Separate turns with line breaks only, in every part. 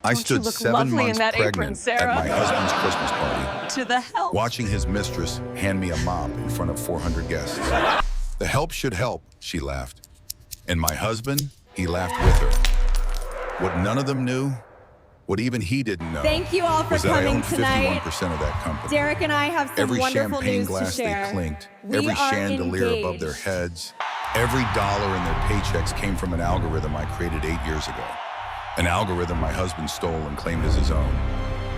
I
Don't you
stood
look
7
lovely in
months
that apron,
pregnant
Sarah?
at my husband's Christmas party,
To the help.
watching his mistress hand me a mop in front of 400 guests. The help should help, she laughed. And my husband, he laughed with her. What none of them knew, what even he didn't know,
Thank you all for
was that I
coming
owned
tonight.
51% of that company.
Derek and I have some
Every
wonderful
champagne
news to
glass they
share.
clinked,
We
every
are
chandelier above their
engaged.
heads, every dollar in their paychecks came from an algorithm I created 8 years ago. An algorithm my husband stole and claimed as his own.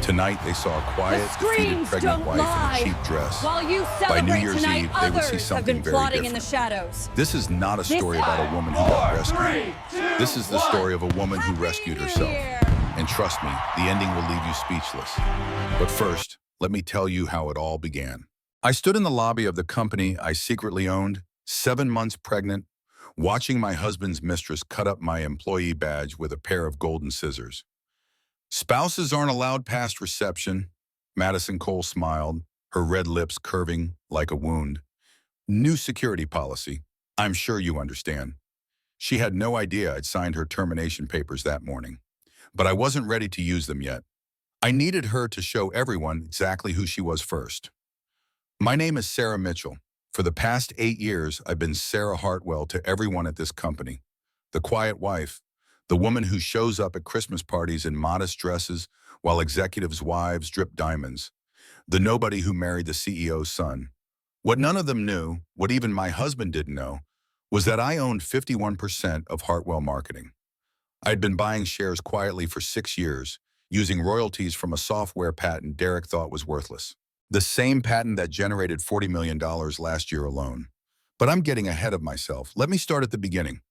Tonight, they saw a quiet,
The
defeated
screens
pregnant
don't
wife
lie.
in a cheap dress.
While you
By New
celebrate
Year's
tonight,
Eve, they would see
others have
something
been
very
plotting in the
different.
shadows.
This is not a story about a woman who got rescued. This is the story of a woman who rescued herself. And trust me, the ending will leave you speechless. But first, let me tell you how it all began. I stood in the lobby of the company I secretly owned, 7 months pregnant, watching my husband's mistress cut up my employee badge with a pair of golden scissors. Spouses aren't allowed past reception. Madison Cole smiled, her red lips curving like a wound. New security policy. I'm sure you understand. She had no idea I'd signed her termination papers that morning. But I wasn't ready to use them yet. I needed her to show everyone exactly who she was first. My name is Sarah Mitchell. For the past 8 years, I've been Sarah Hartwell to everyone at this company. The quiet wife, the woman who shows up at Christmas parties in modest dresses while executives' wives drip diamonds. The nobody who married the CEO's son. What none of them knew, what even my husband didn't know, was that I owned 51% of Hartwell Marketing. I'd been buying shares quietly for 6 years, using royalties from a software patent Derek thought was worthless. The same patent that generated $40 million last year alone. But I'm getting ahead of myself. Let me start at the beginning.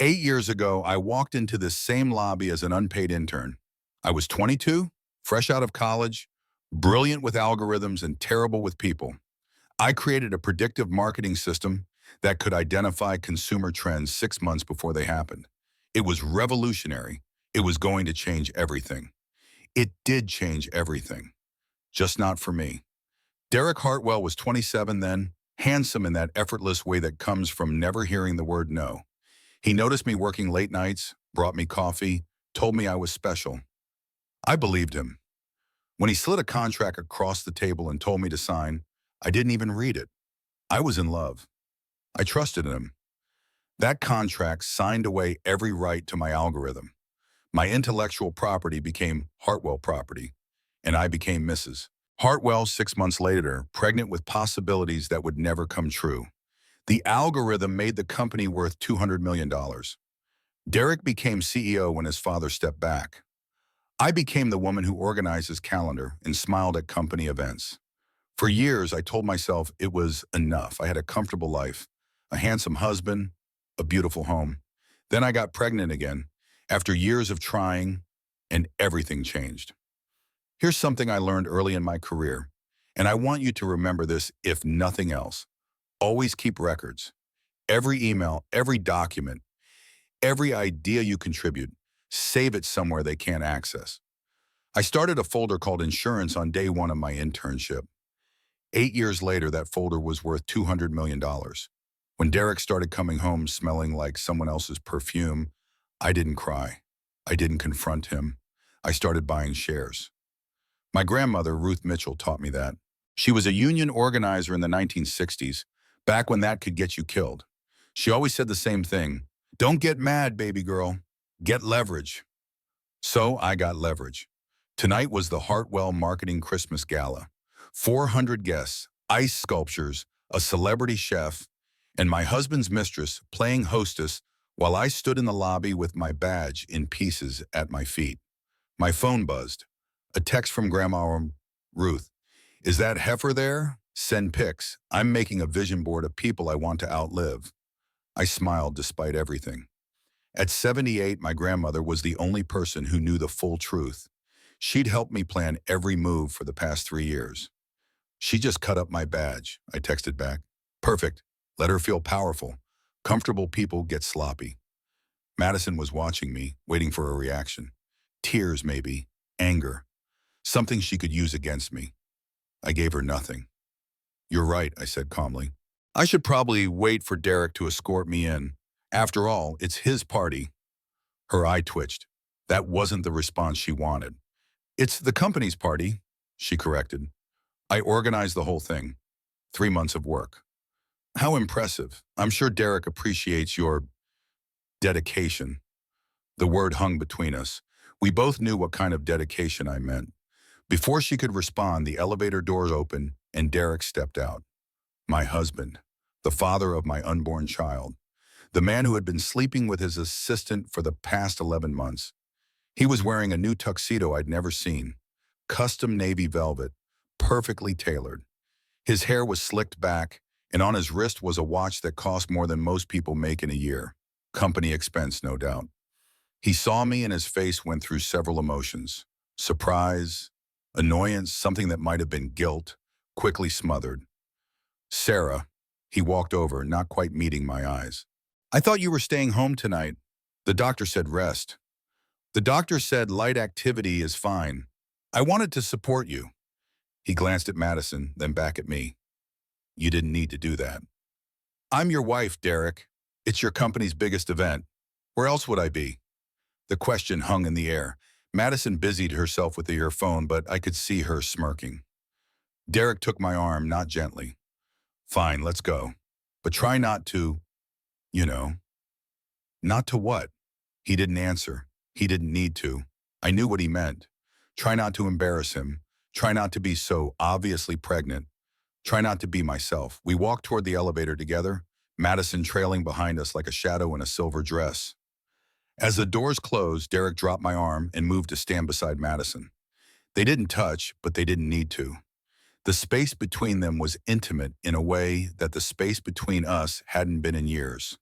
8 years ago, I walked into this same lobby as an unpaid intern. I was 22, fresh out of college, brilliant with algorithms and terrible with people. I created a predictive marketing system that could identify consumer trends 6 months before they happened. It was revolutionary. It was going to change everything. It did change everything. Just not for me. Derek Hartwell was 27 then, handsome in that effortless way that comes from never hearing the word no. He noticed me working late nights, brought me coffee, told me I was special. I believed him. When he slid a contract across the table and told me to sign, I didn't even read it. I was in love. I trusted him. That contract signed away every right to my algorithm. My intellectual property became Hartwell property, and I became Mrs. Hartwell 6 months later, pregnant with possibilities that would never come true. The algorithm made the company worth $200 million. Derek became CEO when his father stepped back. I became the woman who organized his calendar and smiled at company events. For years, I told myself it was enough. I had a comfortable life, a handsome husband, a beautiful home. Then I got pregnant again, after years of trying, and everything changed. Here's something I learned early in my career, and I want you to remember this if nothing else. Always keep records. Every email, every document, every idea you contribute, save it somewhere they can't access. I started a folder called Insurance on day 1 of my internship. 8 years later, that folder was worth $200 million. When Derek started coming home smelling like someone else's perfume, I didn't cry. I didn't confront him. I started buying shares. My grandmother, Ruth Mitchell, taught me that. She was a union organizer in the 1960s, back when that could get you killed. She always said the same thing. Don't get mad, baby girl. Get leverage. So I got leverage. Tonight was the Hartwell Marketing Christmas Gala. 400 guests, ice sculptures, a celebrity chef, and my husband's mistress playing hostess while I stood in the lobby with my badge in pieces at my feet. My phone buzzed. A text from Grandma Ruth. Is that heifer there? Send pics. I'm making a vision board of people I want to outlive. I smiled despite everything. At 78, my grandmother was the only person who knew the full truth. She'd helped me plan every move for the past 3 years. She just cut up my badge, I texted back. Perfect. Let her feel powerful. Comfortable people get sloppy. Madison was watching me, waiting for a reaction. Tears, maybe. Anger. Something she could use against me. I gave her nothing. You're right, I said calmly. I should probably wait for Derek to escort me in. After all, it's his party. Her eye twitched. That wasn't the response she wanted. It's the company's party, she corrected. I organized the whole thing. 3 months of work. How impressive. I'm sure Derek appreciates your dedication. The word hung between us. We both knew what kind of dedication I meant. Before she could respond, the elevator doors opened and Derek stepped out. My husband, the father of my unborn child, the man who had been sleeping with his assistant for the past 11 months. He was wearing a new tuxedo I'd never seen, custom navy velvet, perfectly tailored. His hair was slicked back, and on his wrist was a watch that cost more than most people make in a year. Company expense, no doubt. He saw me and his face went through several emotions. Surprise, annoyance, something that might have been guilt, quickly smothered. Sarah, he walked over, not quite meeting my eyes. I thought you were staying home tonight. The doctor said rest. The doctor said light activity is fine. I wanted to support you. He glanced at Madison, then back at me. You didn't need to do that. I'm your wife, Derek. It's your company's biggest event. Where else would I be? The question hung in the air. Madison busied herself with her phone, but I could see her smirking. Derek took my arm, not gently. Fine, let's go. But try not to, you know. Not to what? He didn't answer. He didn't need to. I knew what he meant. Try not to embarrass him. Try not to be so obviously pregnant. Try not to be myself. We walked toward the elevator together, Madison trailing behind us like a shadow in a silver dress. As the doors closed, Derek dropped my arm and moved to stand beside Madison. They didn't touch, but they didn't need to. The space between them was intimate in a way that the space between us hadn't been in years.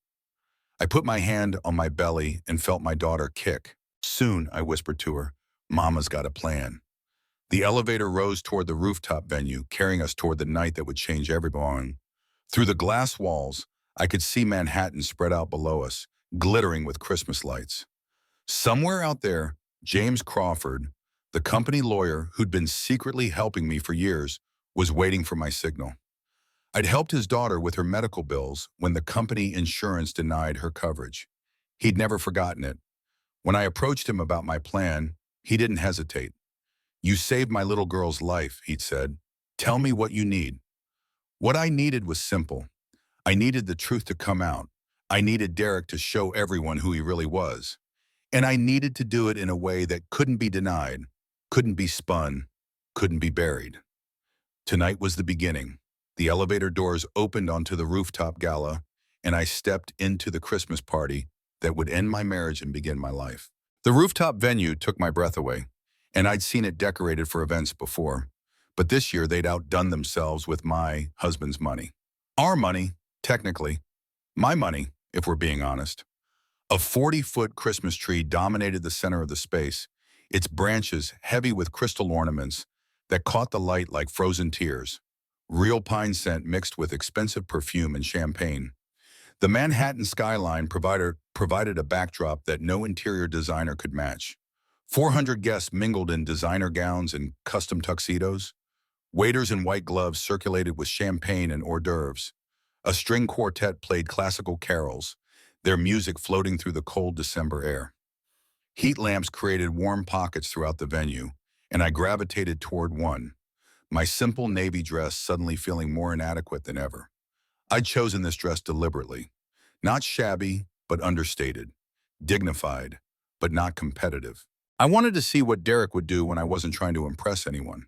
I put my hand on my belly and felt my daughter kick. Soon, I whispered to her, Mama's got a plan. The elevator rose toward the rooftop venue, carrying us toward the night that would change everyone. Through the glass walls, I could see Manhattan spread out below us, glittering with Christmas lights. Somewhere out there, James Crawford, the company lawyer who'd been secretly helping me for years, was waiting for my signal. I'd helped his daughter with her medical bills when the company insurance denied her coverage. He'd never forgotten it. When I approached him about my plan, he didn't hesitate. You saved my little girl's life, he'd said. Tell me what you need. What I needed was simple. I needed the truth to come out. I needed Derek to show everyone who he really was. And I needed to do it in a way that couldn't be denied, couldn't be spun, couldn't be buried. Tonight was the beginning. The elevator doors opened onto the rooftop gala, and I stepped into the Christmas party that would end my marriage and begin my life. The rooftop venue took my breath away, and I'd seen it decorated for events before. But this year, they'd outdone themselves with my husband's money. Our money, technically. My money, if we're being honest. A 40-foot Christmas tree dominated the center of the space, its branches heavy with crystal ornaments that caught the light like frozen tears. Real pine scent mixed with expensive perfume and champagne. The Manhattan skyline provided a backdrop that no interior designer could match. 400 guests mingled in designer gowns and custom tuxedos. Waiters in white gloves circulated with champagne and hors d'oeuvres. A string quartet played classical carols, their music floating through the cold December air. Heat lamps created warm pockets throughout the venue, and I gravitated toward one, my simple navy dress suddenly feeling more inadequate than ever. I'd chosen this dress deliberately. Not shabby, but understated. Dignified, but not competitive. I wanted to see what Derek would do when I wasn't trying to impress anyone.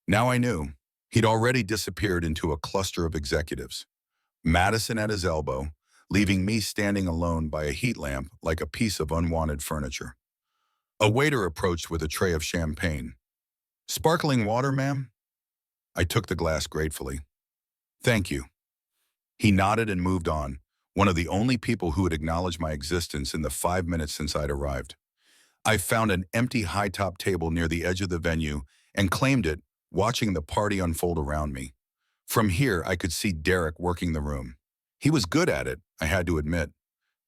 Now I knew. He'd already disappeared into a cluster of executives. Madison at his elbow, leaving me standing alone by a heat lamp like a piece of unwanted furniture. A waiter approached with a tray of champagne. Sparkling water, ma'am? I took the glass gratefully. Thank you. He nodded and moved on, one of the only people who had acknowledged my existence in the 5 minutes since I'd arrived. I found an empty high-top table near the edge of the venue and claimed it, watching the party unfold around me. From here, I could see Derek working the room. He was good at it, I had to admit.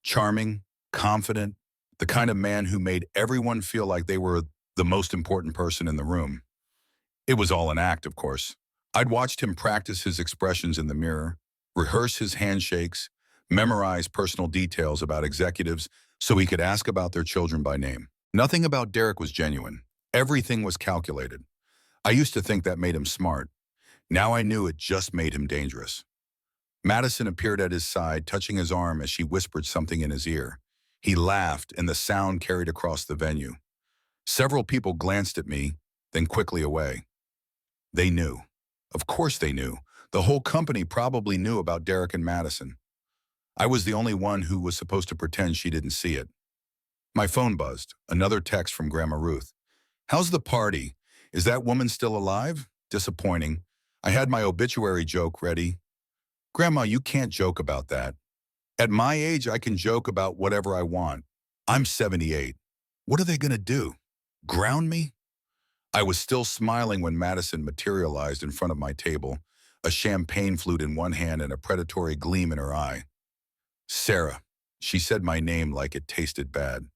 Charming, confident, the kind of man who made everyone feel like they were the most important person in the room. It was all an act, of course. I'd watched him practice his expressions in the mirror, rehearse his handshakes, memorize personal details about executives so he could ask about their children by name. Nothing about Derek was genuine. Everything was calculated. I used to think that made him smart. Now I knew it just made him dangerous. Madison appeared at his side, touching his arm as she whispered something in his ear. He laughed, and the sound carried across the venue. Several people glanced at me, then quickly away. They knew. Of course they knew. The whole company probably knew about Derek and Madison. I was the only one who was supposed to pretend she didn't see it. My phone buzzed. Another text from Grandma Ruth. "How's the party? Is that woman still alive?" Disappointing. I had my obituary joke ready. "Grandma, you can't joke about that. At my age, I can joke about whatever I want. I'm 78. What are they going to do? Ground me?" I was still smiling when Madison materialized in front of my table, a champagne flute in one hand and a predatory gleam in her eye. "Sarah." She said my name like it tasted bad.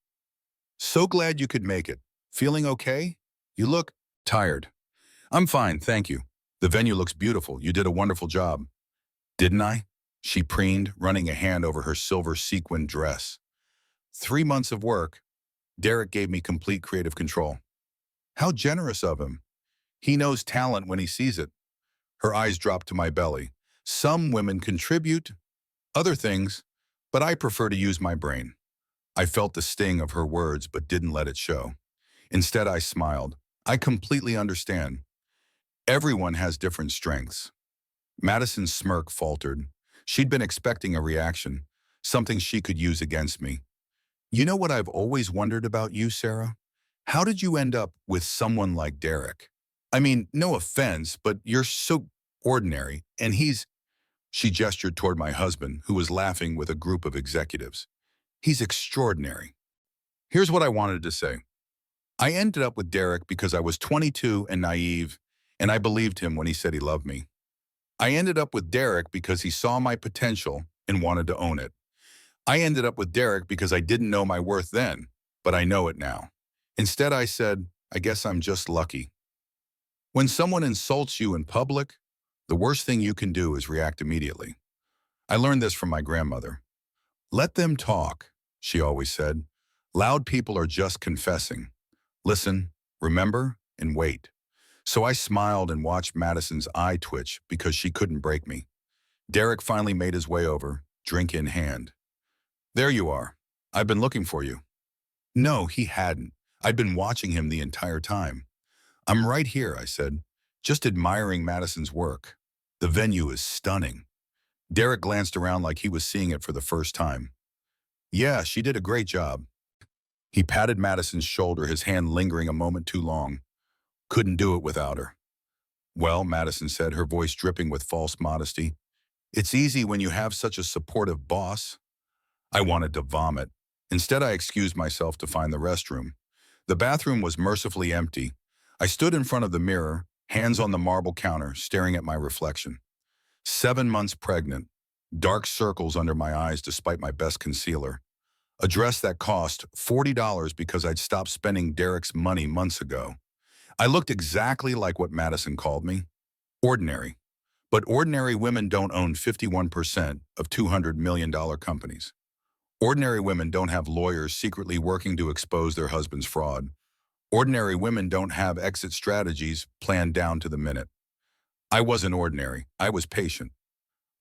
"So glad you could make it. Feeling okay? You look tired." "I'm fine, thank you. The venue looks beautiful. You did a wonderful job." "Didn't I?" She preened, running a hand over her silver sequin dress. 3 months of work. Derek gave me complete creative control. How generous of him. He knows talent when he sees it. Her eyes dropped to my belly. Some women contribute other things, but I prefer to use my brain. I felt the sting of her words but didn't let it show. Instead, I smiled. I completely understand. Everyone has different strengths. Madison's smirk faltered. She'd been expecting a reaction, something she could use against me. "You know what I've always wondered about you, Sarah? How did you end up with someone like Derek? I mean, no offense, but you're so ordinary, and he's—" She gestured toward my husband, who was laughing with a group of executives. "He's extraordinary." Here's what I wanted to say. I ended up with Derek because I was 22 and naive, and I believed him when he said he loved me. I ended up with Derek because he saw my potential and wanted to own it. I ended up with Derek because I didn't know my worth then, but I know it now. Instead, I said, I guess I'm just lucky. When someone insults you in public, the worst thing you can do is react immediately. I learned this from my grandmother. "Let them talk," she always said. "Loud people are just confessing. Listen, remember, and wait." So I smiled and watched Madison's eye twitch because she couldn't break me. Derek finally made his way over, drink in hand. "There you are. I've been looking for you." No, he hadn't. I'd been watching him the entire time. "I'm right here," I said, just admiring Madison's work. "The venue is stunning." Derek glanced around like he was seeing it for the first time. "Yeah, she did a great job." He patted Madison's shoulder, his hand lingering a moment too long. "Couldn't do it without her." "Well," Madison said, her voice dripping with false modesty, "it's easy when you have such a supportive boss." I wanted to vomit. Instead, I excused myself to find the restroom. The bathroom was mercifully empty. I stood in front of the mirror, hands on the marble counter, staring at my reflection. 7 months pregnant, dark circles under my eyes despite my best concealer. A dress that cost $40 because I'd stopped spending Derek's money months ago. I looked exactly like what Madison called me. Ordinary. But ordinary women don't own 51% of $200 million companies. Ordinary women don't have lawyers secretly working to expose their husband's fraud. Ordinary women don't have exit strategies planned down to the minute. I wasn't ordinary. I was patient.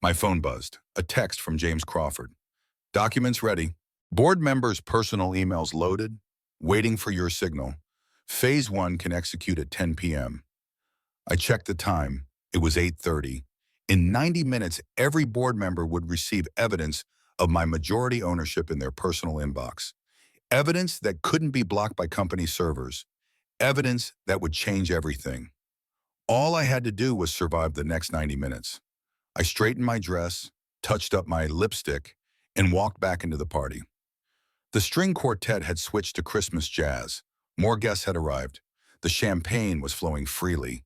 My phone buzzed. A text from James Crawford. "Documents ready. Board members' personal emails loaded. Waiting for your signal. Phase 1 can execute at 10 p.m. I checked the time. It was 8:30. In 90 minutes, every board member would receive evidence of my majority ownership in their personal inbox. Evidence that couldn't be blocked by company servers. Evidence that would change everything. All I had to do was survive the next 90 minutes. I straightened my dress, touched up my lipstick, and walked back into the party. The string quartet had switched to Christmas jazz. More guests had arrived. The champagne was flowing freely.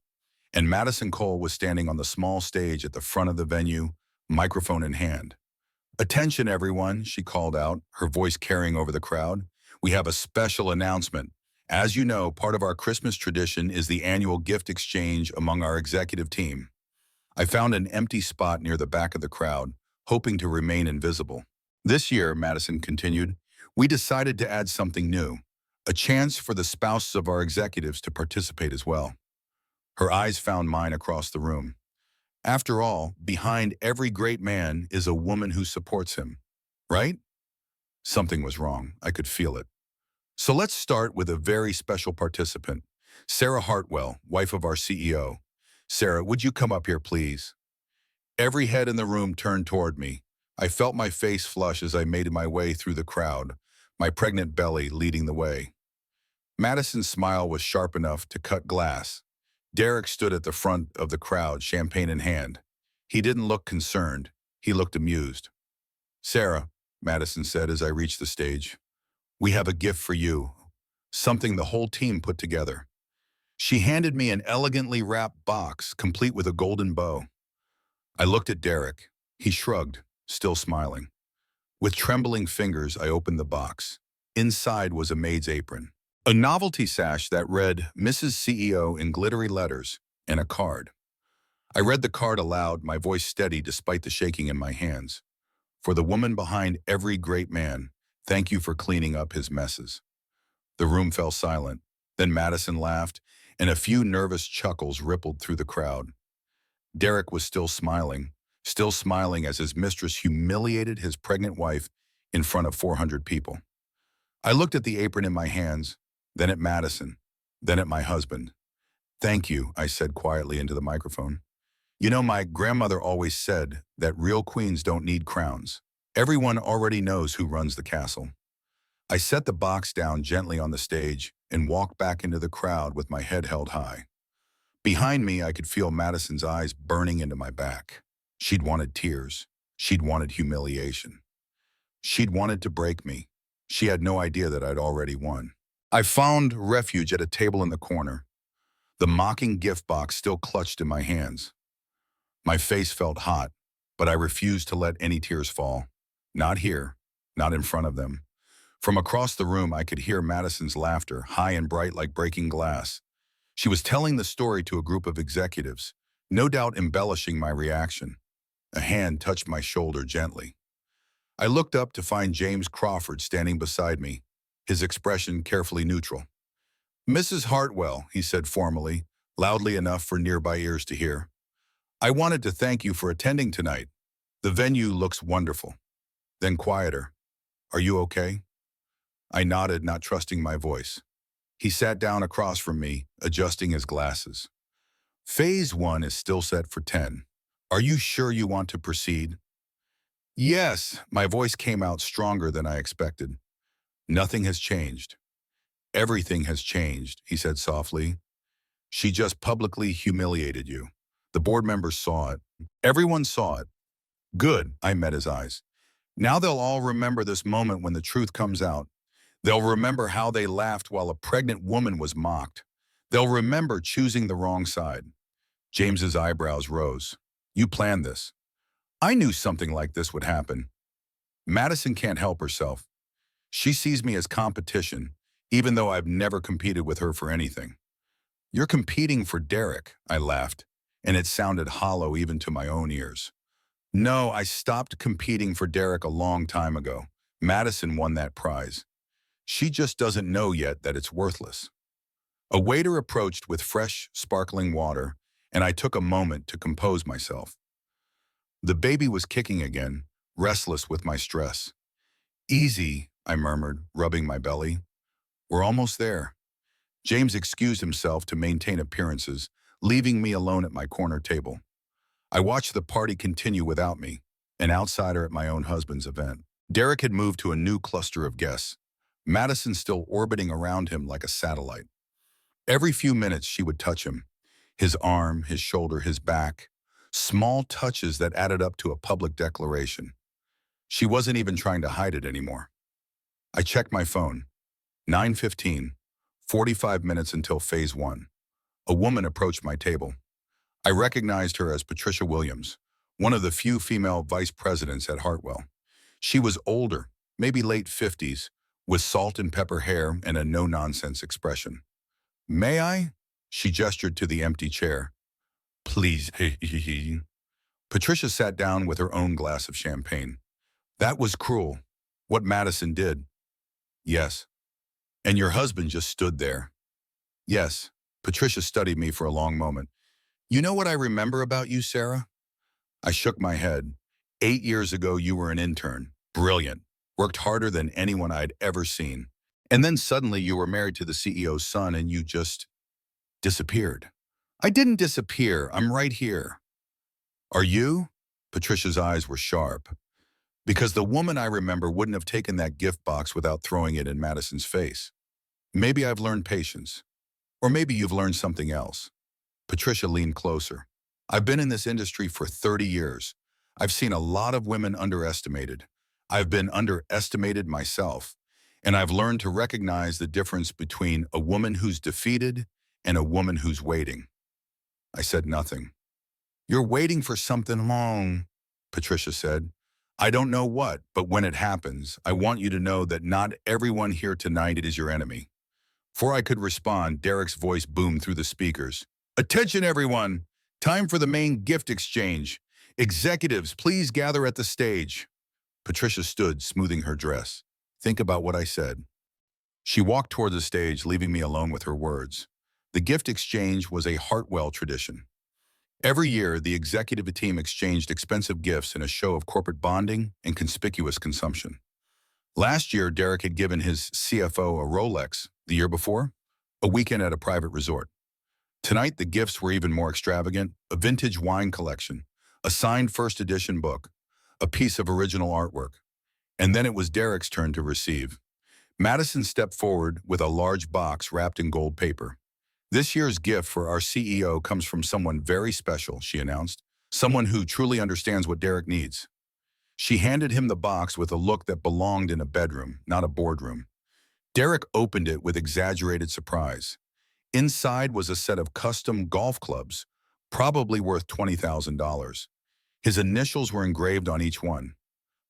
And Madison Cole was standing on the small stage at the front of the venue, microphone in hand. "Attention, everyone," she called out, her voice carrying over the crowd. "We have a special announcement. As you know, part of our Christmas tradition is the annual gift exchange among our executive team." I found an empty spot near the back of the crowd, hoping to remain invisible. "This year," Madison continued, "we decided to add something new. a chance for the spouses of our executives to participate as well. Her eyes found mine across the room. After all, behind every great man is a woman who supports him, right? Something was wrong. I could feel it. So let's start with a very special participant, Sarah Hartwell, wife of our CEO. Sarah, would you come up here, please? Every head in the room turned toward me. I felt my face flush as I made my way through the crowd, my pregnant belly leading the way. Madison's smile was sharp enough to cut glass. Derek stood at the front of the crowd, champagne in hand. He didn't look concerned. He looked amused. Sarah, Madison said as I reached the stage, we have a gift for you, something the whole team put together. She handed me an elegantly wrapped box, complete with a golden bow. I looked at Derek. He shrugged, still smiling. With trembling fingers, I opened the box. Inside was a maid's apron, a novelty sash that read Mrs. CEO in glittery letters, and a card. I read the card aloud, my voice steady despite the shaking in my hands. For the woman behind every great man, thank you for cleaning up his messes. The room fell silent. Then Madison laughed, and a few nervous chuckles rippled through the crowd. Derek was still smiling as his mistress humiliated his pregnant wife in front of 400 people. I looked at the apron in my hands, then at Madison, then at my husband. Thank you, I said quietly into the microphone. You know, my grandmother always said that real queens don't need crowns. Everyone already knows who runs the castle. I set the box down gently on the stage and walked back into the crowd with my head held high. Behind me, I could feel Madison's eyes burning into my back. She'd wanted tears. She'd wanted humiliation. She'd wanted to break me. She had no idea that I'd already won. I found refuge at a table in the corner. The mocking gift box still clutched in my hands. My face felt hot, but I refused to let any tears fall. Not here, not in front of them. From across the room, I could hear Madison's laughter, high and bright like breaking glass. She was telling the story to a group of executives, no doubt embellishing my reaction. A hand touched my shoulder gently. I looked up to find James Crawford standing beside me, his expression carefully neutral. Mrs. Hartwell, he said formally, loudly enough for nearby ears to hear. I wanted to thank you for attending tonight. The venue looks wonderful. Then quieter. Are you okay? I nodded, not trusting my voice. He sat down across from me, adjusting his glasses. Phase 1 is still set for 10. Are you sure you want to proceed? Yes, my voice came out stronger than I expected. Nothing has changed. Everything has changed, he said softly. She just publicly humiliated you. The board members saw it. Everyone saw it. Good, I met his eyes. Now they'll all remember this moment when the truth comes out. They'll remember how they laughed while a pregnant woman was mocked. They'll remember choosing the wrong side. James's eyebrows rose. You planned this. I knew something like this would happen. Madison can't help herself. She sees me as competition, even though I've never competed with her for anything. You're competing for Derek, I laughed, and it sounded hollow even to my own ears. No, I stopped competing for Derek a long time ago. Madison won that prize. She just doesn't know yet that it's worthless. A waiter approached with fresh, sparkling water, and I took a moment to compose myself. The baby was kicking again, restless with my stress. Easy, I murmured, rubbing my belly. We're almost there. James excused himself to maintain appearances, leaving me alone at my corner table. I watched the party continue without me, an outsider at my own husband's event. Derek had moved to a new cluster of guests, Madison still orbiting around him like a satellite. Every few minutes she would touch him, his arm, his shoulder, his back, small touches that added up to a public declaration. She wasn't even trying to hide it anymore. I checked my phone. 9:15, 45 minutes until phase 1. A woman approached my table. I recognized her as Patricia Williams, one of the few female vice presidents at Hartwell. She was older, maybe late 50s, with salt and pepper hair and a no-nonsense expression. May I? She gestured to the empty chair. Please. Patricia sat down with her own glass of champagne. That was cruel. What Madison did. Yes. And your husband just stood there. Yes, Patricia studied me for a long moment. You know what I remember about you, Sarah? I shook my head. 8 years ago, you were an intern. Brilliant. Worked harder than anyone I'd ever seen. And then suddenly you were married to the CEO's son and you just disappeared. I didn't disappear. I'm right here. Are you? Patricia's eyes were sharp. Because the woman I remember wouldn't have taken that gift box without throwing it in Madison's face. Maybe I've learned patience. Or maybe you've learned something else. Patricia leaned closer. I've been in this industry for 30 years. I've seen a lot of women underestimated. I've been underestimated myself. And I've learned to recognize the difference between a woman who's defeated and a woman who's waiting. I said nothing. You're waiting for something long, Patricia said. I don't know what, but when it happens, I want you to know that not everyone here tonight is your enemy. Before I could respond, Derek's voice boomed through the speakers. Attention, everyone! Time for the main gift exchange. Executives, please gather at the stage. Patricia stood, smoothing her dress. Think about what I said. She walked toward the stage, leaving me alone with her words. The gift exchange was a Hartwell tradition. Every year, the executive team exchanged expensive gifts in a show of corporate bonding and conspicuous consumption. Last year, Derek had given his CFO a Rolex. The year before, a weekend at a private resort. Tonight, the gifts were even more extravagant: a vintage wine collection, a signed first edition book, a piece of original artwork. And then it was Derek's turn to receive. Madison stepped forward with a large box wrapped in gold paper. This year's gift for our CEO comes from someone very special, she announced. Someone who truly understands what Derek needs. She handed him the box with a look that belonged in a bedroom, not a boardroom. Derek opened it with exaggerated surprise. Inside was a set of custom golf clubs, probably worth $20,000. His initials were engraved on each one.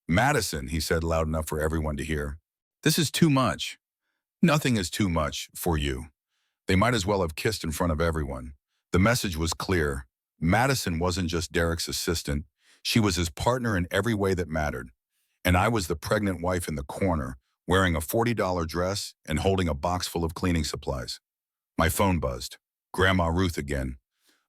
Madison, he said loud enough for everyone to hear. This is too much. Nothing is too much for you. They might as well have kissed in front of everyone. The message was clear. Madison wasn't just Derek's assistant. She was his partner in every way that mattered. And I was the pregnant wife in the corner, wearing a $40 dress and holding a box full of cleaning supplies. My phone buzzed. Grandma Ruth again.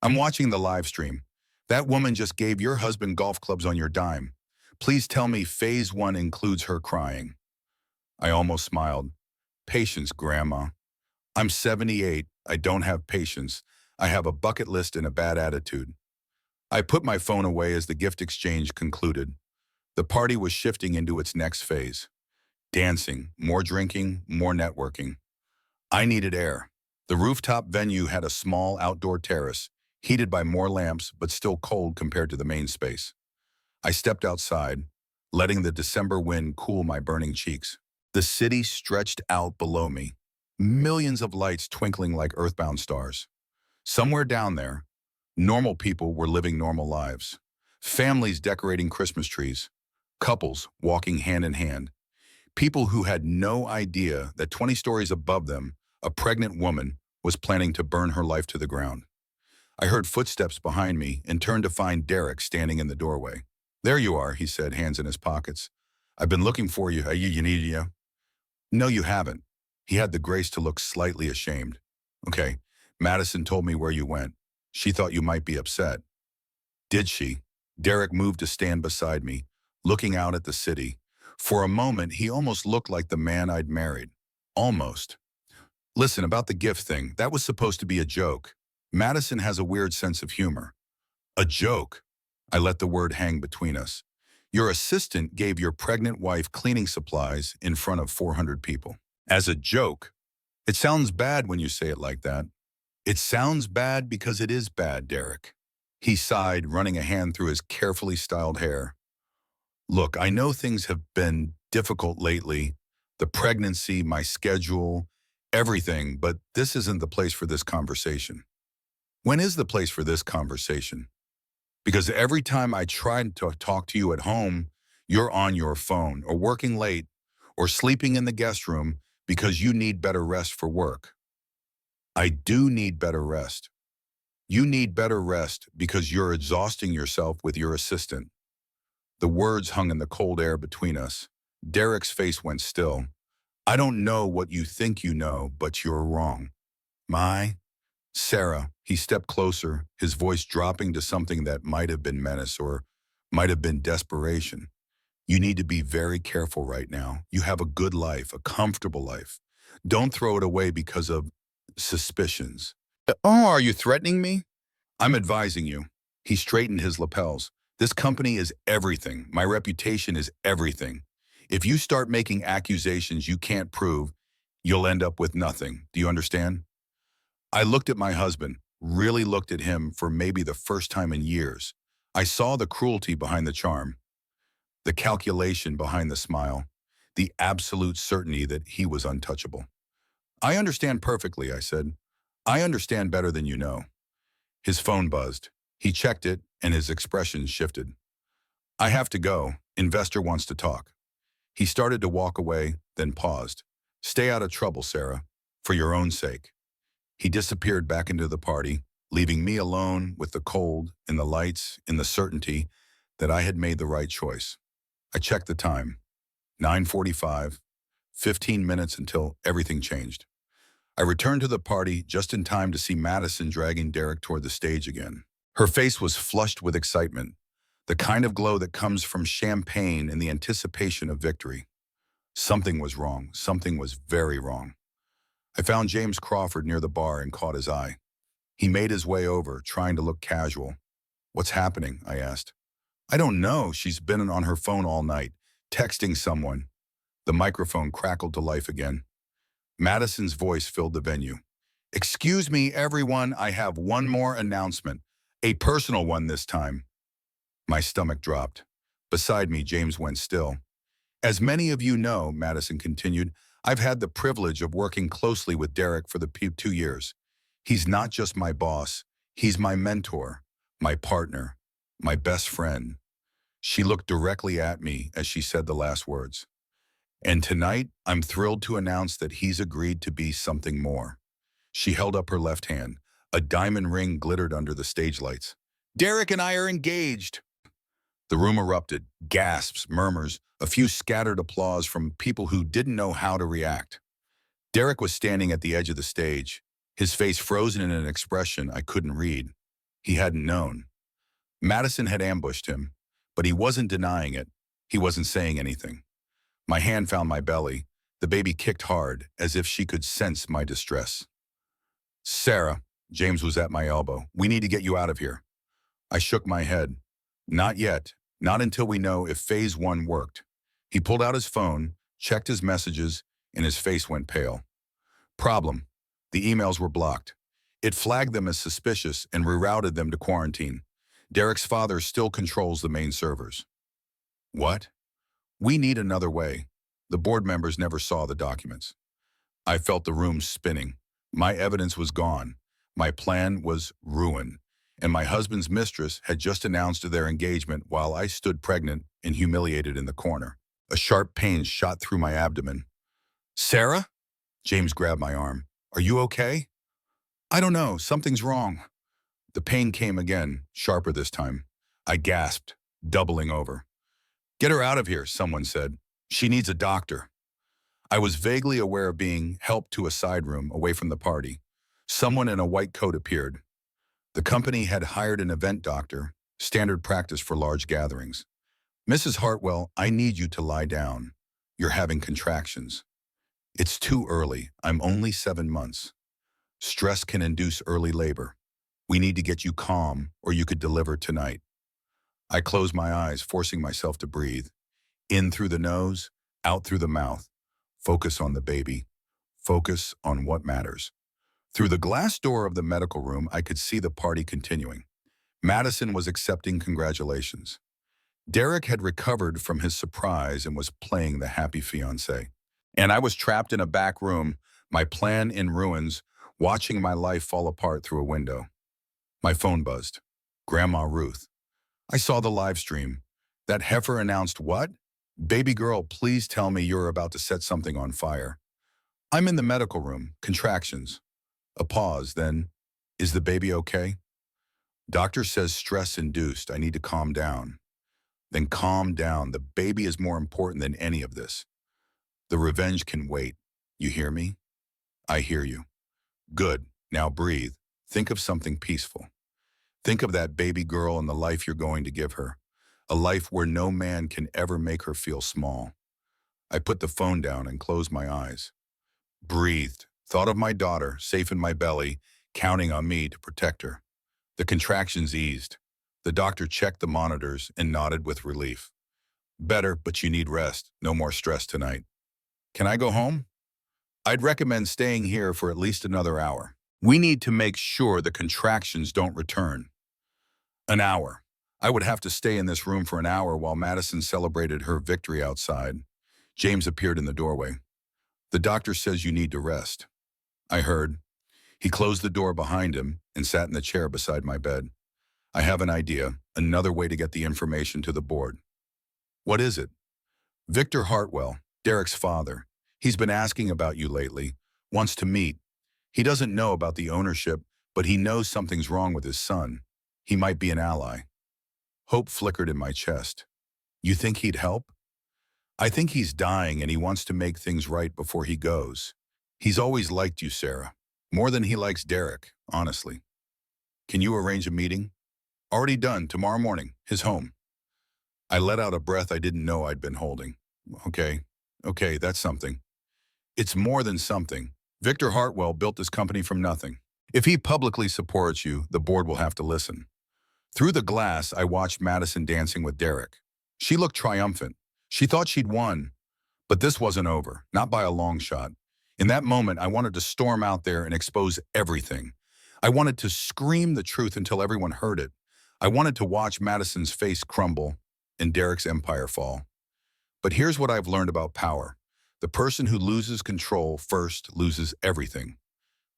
I'm watching the live stream. That woman just gave your husband golf clubs on your dime. Please tell me phase 1 includes her crying. I almost smiled. Patience, Grandma. I'm 78. I don't have patience. I have a bucket list and a bad attitude. I put my phone away as the gift exchange concluded. The party was shifting into its next phase. Dancing, more drinking, more networking. I needed air. The rooftop venue had a small outdoor terrace, heated by more lamps but still cold compared to the main space. I stepped outside, letting the December wind cool my burning cheeks. The city stretched out below me, millions of lights twinkling like earthbound stars. Somewhere down there, normal people were living normal lives. Families decorating Christmas trees, couples walking hand in hand, people who had no idea that 20 stories above them, a pregnant woman was planning to burn her life to the ground. I heard footsteps behind me and turned to find Derek standing in the doorway. There you are, he said, hands in his pockets. I've been looking for you. You need you? No, you haven't. He had the grace to look slightly ashamed. Okay, Madison told me where you went. She thought you might be upset. Did she? Derek moved to stand beside me, looking out at the city. For a moment, he almost looked like the man I'd married. Almost. Listen, about the gift thing, that was supposed to be a joke. Madison has a weird sense of humor. A joke? I let the word hang between us. Your assistant gave your pregnant wife cleaning supplies in front of 400 people. As a joke? It sounds bad when you say it like that. It sounds bad because it is bad, Derek. He sighed, running a hand through his carefully styled hair. Look, I know things have been difficult lately. The pregnancy, my schedule, everything, but this isn't the place for this conversation. When is the place for this conversation? Because every time I try to talk to you at home, you're on your phone or working late or sleeping in the guest room because you need better rest for work. I do need better rest. You need better rest because you're exhausting yourself with your assistant. The words hung in the cold air between us. Derek's face went still. I don't know what you think you know, but you're wrong. My Sarah, he stepped closer, his voice dropping to something that might have been menace or might have been desperation. You need to be very careful right now. You have a good life, a comfortable life. Don't throw it away because of suspicions. Oh, are you threatening me? I'm advising you. He straightened his lapels. This company is everything. My reputation is everything. If you start making accusations you can't prove, you'll end up with nothing. Do you understand? I looked at my husband, really looked at him for maybe the first time in years. I saw the cruelty behind the charm, the calculation behind the smile, the absolute certainty that he was untouchable. I understand perfectly, I said. I understand better than you know. His phone buzzed. He checked it, and his expression shifted. I have to go. Investor wants to talk. He started to walk away, then paused. Stay out of trouble, Sarah, for your own sake. He disappeared back into the party, leaving me alone with the cold and the lights and the certainty that I had made the right choice. I checked the time. 9:45, 15 minutes until everything changed. I returned to the party just in time to see Madison dragging Derek toward the stage again. Her face was flushed with excitement, the kind of glow that comes from champagne and the anticipation of victory. Something was wrong. Something was very wrong. I found James Crawford near the bar and caught his eye. He made his way over, trying to look casual. What's happening? I asked. I don't know. She's been on her phone all night, texting someone. The microphone crackled to life again. Madison's voice filled the venue. Excuse me, everyone, I have one more announcement. A personal one this time. My stomach dropped. Beside me, James went still. As many of you know, Madison continued, I've had the privilege of working closely with Derek for the 2 years. He's not just my boss, he's my mentor, my partner, my best friend. She looked directly at me as she said the last words. And tonight, I'm thrilled to announce that he's agreed to be something more. She held up her left hand. A diamond ring glittered under the stage lights. Derek and I are engaged. The room erupted, gasps, murmurs, a few scattered applause from people who didn't know how to react. Derek was standing at the edge of the stage, his face frozen in an expression I couldn't read. He hadn't known. Madison had ambushed him, but he wasn't denying it. He wasn't saying anything. My hand found my belly. The baby kicked hard, as if she could sense my distress. Sarah, James was at my elbow. We need to get you out of here. I shook my head. Not yet. Not until we know if phase 1 worked. He pulled out his phone, checked his messages, and his face went pale. Problem. The emails were blocked. It flagged them as suspicious and rerouted them to quarantine. Derek's father still controls the main servers. What? We need another way. The board members never saw the documents. I felt the room spinning. My evidence was gone. My plan was ruined. And my husband's mistress had just announced their engagement while I stood pregnant and humiliated in the corner. A sharp pain shot through my abdomen. Sarah? James grabbed my arm. Are you okay? I don't know. Something's wrong. The pain came again, sharper this time. I gasped, doubling over. Get her out of here, someone said. She needs a doctor. I was vaguely aware of being helped to a side room away from the party. Someone in a white coat appeared. The company had hired an event doctor, standard practice for large gatherings. Mrs. Hartwell, I need you to lie down. You're having contractions. It's too early. I'm only 7 months. Stress can induce early labor. We need to get you calm, or you could deliver tonight. I closed my eyes, forcing myself to breathe. In through the nose, out through the mouth. Focus on the baby. Focus on what matters. Through the glass door of the medical room, I could see the party continuing. Madison was accepting congratulations. Derek had recovered from his surprise and was playing the happy fiancé. And I was trapped in a back room, my plan in ruins, watching my life fall apart through a window. My phone buzzed. Grandma Ruth. I saw the live stream. That heifer announced what? Baby girl, please tell me you're about to set something on fire. I'm in the medical room, contractions. A pause, then, is the baby okay? Doctor says stress-induced, I need to calm down. Then calm down, the baby is more important than any of this. The revenge can wait. You hear me? I hear you. Good. Now breathe. Think of something peaceful. Think of that baby girl and the life you're going to give her. A life where no man can ever make her feel small. I put the phone down and closed my eyes. Breathed. Thought of my daughter, safe in my belly, counting on me to protect her. The contractions eased. The doctor checked the monitors and nodded with relief. Better, but you need rest. No more stress tonight. Can I go home? I'd recommend staying here for at least another hour. We need to make sure the contractions don't return. An hour. I would have to stay in this room for an hour while Madison celebrated her victory outside. James appeared in the doorway. The doctor says you need to rest. I heard. He closed the door behind him and sat in the chair beside my bed. I have an idea, another way to get the information to the board. What is it? Victor Hartwell, Derek's father. He's been asking about you lately, wants to meet. He doesn't know about the ownership, but he knows something's wrong with his son. He might be an ally. Hope flickered in my chest. You think he'd help? I think he's dying and he wants to make things right before he goes. He's always liked you, Sarah. More than he likes Derek, honestly. Can you arrange a meeting? Already done, tomorrow morning, his home. I let out a breath I didn't know I'd been holding. Okay, that's something. It's more than something. Victor Hartwell built this company from nothing. If he publicly supports you, the board will have to listen. Through the glass, I watched Madison dancing with Derek. She looked triumphant. She thought she'd won. But this wasn't over, not by a long shot. In that moment, I wanted to storm out there and expose everything. I wanted to scream the truth until everyone heard it. I wanted to watch Madison's face crumble and Derek's empire fall. But here's what I've learned about power. The person who loses control first loses everything.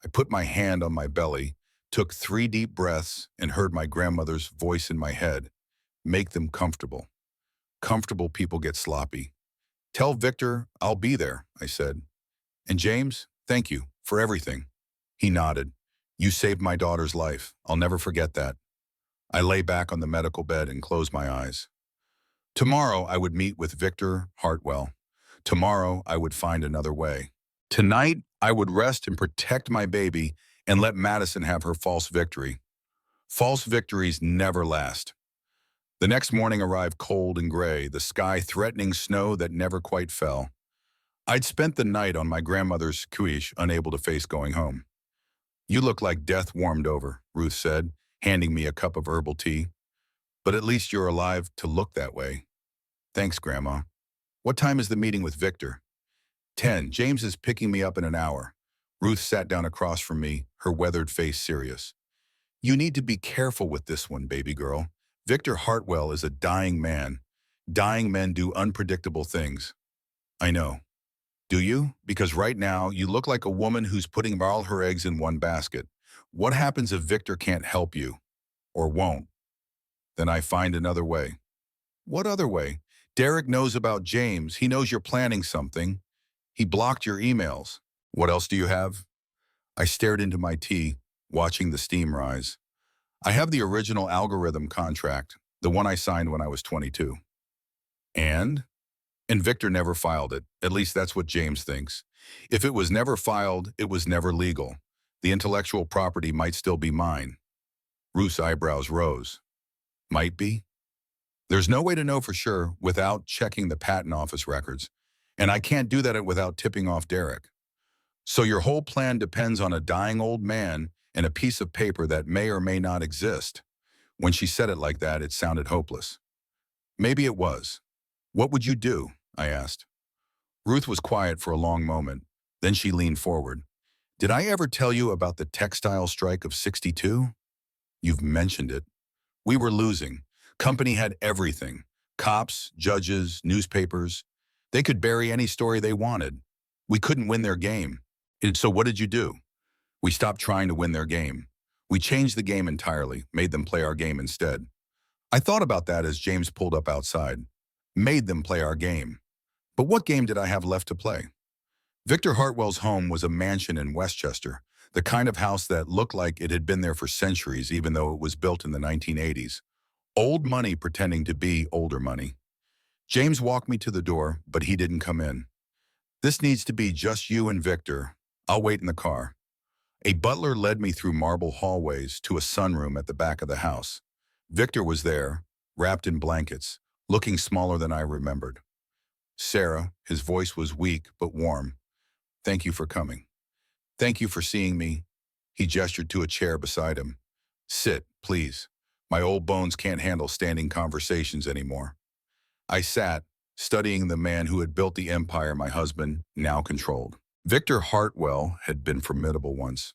I put my hand on my belly, took 3 deep breaths, and heard my grandmother's voice in my head. Make them comfortable. Comfortable people get sloppy. Tell Victor I'll be there, I said. And James, thank you for everything. He nodded. You saved my daughter's life. I'll never forget that. I lay back on the medical bed and closed my eyes. Tomorrow I would meet with Victor Hartwell. Tomorrow I would find another way. Tonight I would rest and protect my baby and let Madison have her false victory. False victories never last. The next morning arrived cold and gray, the sky threatening snow that never quite fell. I'd spent the night on my grandmother's couch, unable to face going home. You look like death warmed over, Ruth said, handing me a cup of herbal tea. But at least you're alive to look that way. Thanks, Grandma. What time is the meeting with Victor? 10. James is picking me up in an hour. Ruth sat down across from me, her weathered face serious. You need to be careful with this one, baby girl. Victor Hartwell is a dying man. Dying men do unpredictable things. I know. Do you? Because right now, you look like a woman who's putting all her eggs in one basket. What happens if Victor can't help you? Or won't? Then I find another way. What other way? Derek knows about James. He knows you're planning something. He blocked your emails. What else do you have? I stared into my tea, watching the steam rise. I have the original algorithm contract, the one I signed when I was 22. And Victor never filed it. At least that's what James thinks. If it was never filed, it was never legal. The intellectual property might still be mine. Ruth's eyebrows rose. Might be? There's no way to know for sure without checking the patent office records. And I can't do that without tipping off Derek. So your whole plan depends on a dying old man and a piece of paper that may or may not exist. When she said it like that, it sounded hopeless. Maybe it was. What would you do? I asked. Ruth was quiet for a long moment. Then she leaned forward. Did I ever tell you about the textile strike of '62? You've mentioned it. We were losing. Company had everything. Cops, judges, newspapers. They could bury any story they wanted. We couldn't win their game. And so what did you do? We stopped trying to win their game. We changed the game entirely, made them play our game instead. I thought about that as James pulled up outside. Made them play our game. But what game did I have left to play? Victor Hartwell's home was a mansion in Westchester, the kind of house that looked like it had been there for centuries even though it was built in the 1980s. Old money pretending to be older money. James walked me to the door, but he didn't come in. This needs to be just you and Victor. I'll wait in the car. A butler led me through marble hallways to a sunroom at the back of the house. Victor was there, wrapped in blankets, looking smaller than I remembered. Sarah, his voice was weak but warm. Thank you for coming. Thank you for seeing me. He gestured to a chair beside him. Sit, please. My old bones can't handle standing conversations anymore. I sat, studying the man who had built the empire my husband now controlled. Victor Hartwell had been formidable once.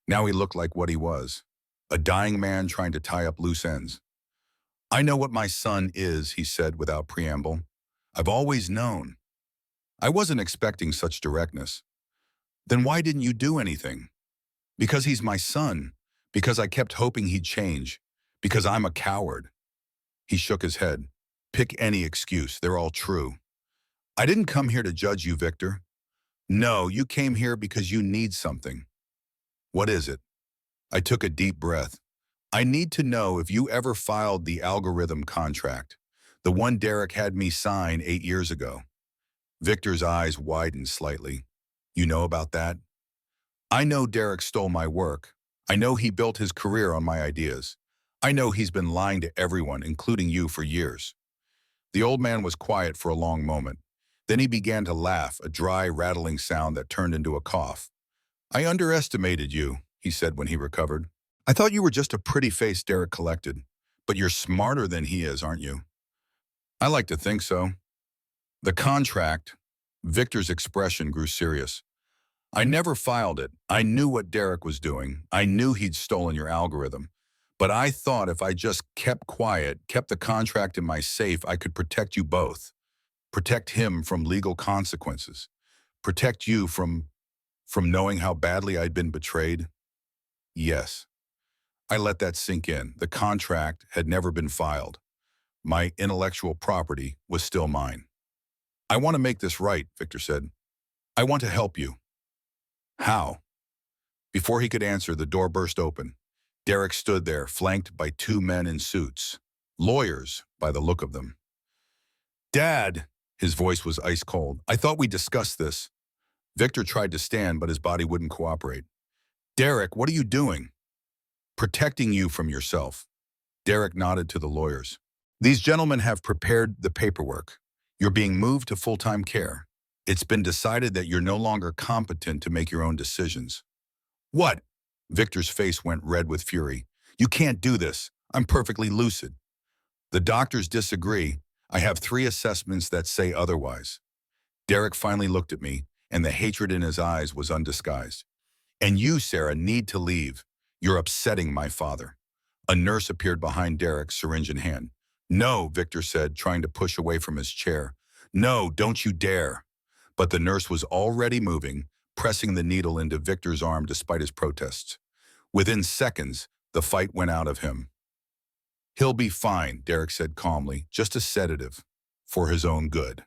Now he looked like what he was, a dying man trying to tie up loose ends. I know what my son is, he said without preamble. I've always known. I wasn't expecting such directness. Then why didn't you do anything? Because he's my son. Because I kept hoping he'd change. Because I'm a coward. He shook his head. Pick any excuse, they're all true. I didn't come here to judge you, Victor. No, you came here because you need something. What is it? I took a deep breath. I need to know if you ever filed the algorithm contract, the one Derek had me sign 8 years ago. Victor's eyes widened slightly. You know about that? I know Derek stole my work. I know he built his career on my ideas. I know he's been lying to everyone, including you, for years. The old man was quiet for a long moment. Then he began to laugh, a dry, rattling sound that turned into a cough. I underestimated you, he said when he recovered. I thought you were just a pretty face Derek collected. But you're smarter than he is, aren't you? I like to think so. The contract, Victor's expression grew serious. I never filed it. I knew what Derek was doing. I knew he'd stolen your algorithm. But I thought if I just kept quiet, kept the contract in my safe, I could protect you both. Protect him from legal consequences. Protect you from knowing how badly I'd been betrayed. Yes. I let that sink in. The contract had never been filed. My intellectual property was still mine. I want to make this right, Victor said. I want to help you. How? Before he could answer, the door burst open. Derek stood there, flanked by 2 men in suits. Lawyers, by the look of them. Dad! His voice was ice cold. I thought we discussed this. Victor tried to stand, but his body wouldn't cooperate. Derek, what are you doing? Protecting you from yourself. Derek nodded to the lawyers. These gentlemen have prepared the paperwork. You're being moved to full-time care. It's been decided that you're no longer competent to make your own decisions. What? Victor's face went red with fury. You can't do this. I'm perfectly lucid. The doctors disagree. I have 3 assessments that say otherwise. Derek finally looked at me, and the hatred in his eyes was undisguised. And you, Sarah, need to leave. You're upsetting my father. A nurse appeared behind Derek, syringe in hand. No, Victor said, trying to push away from his chair. No, don't you dare. But the nurse was already moving, pressing the needle into Victor's arm despite his protests. Within seconds, the fight went out of him. He'll be fine, Derek said calmly, just a sedative, for his own good.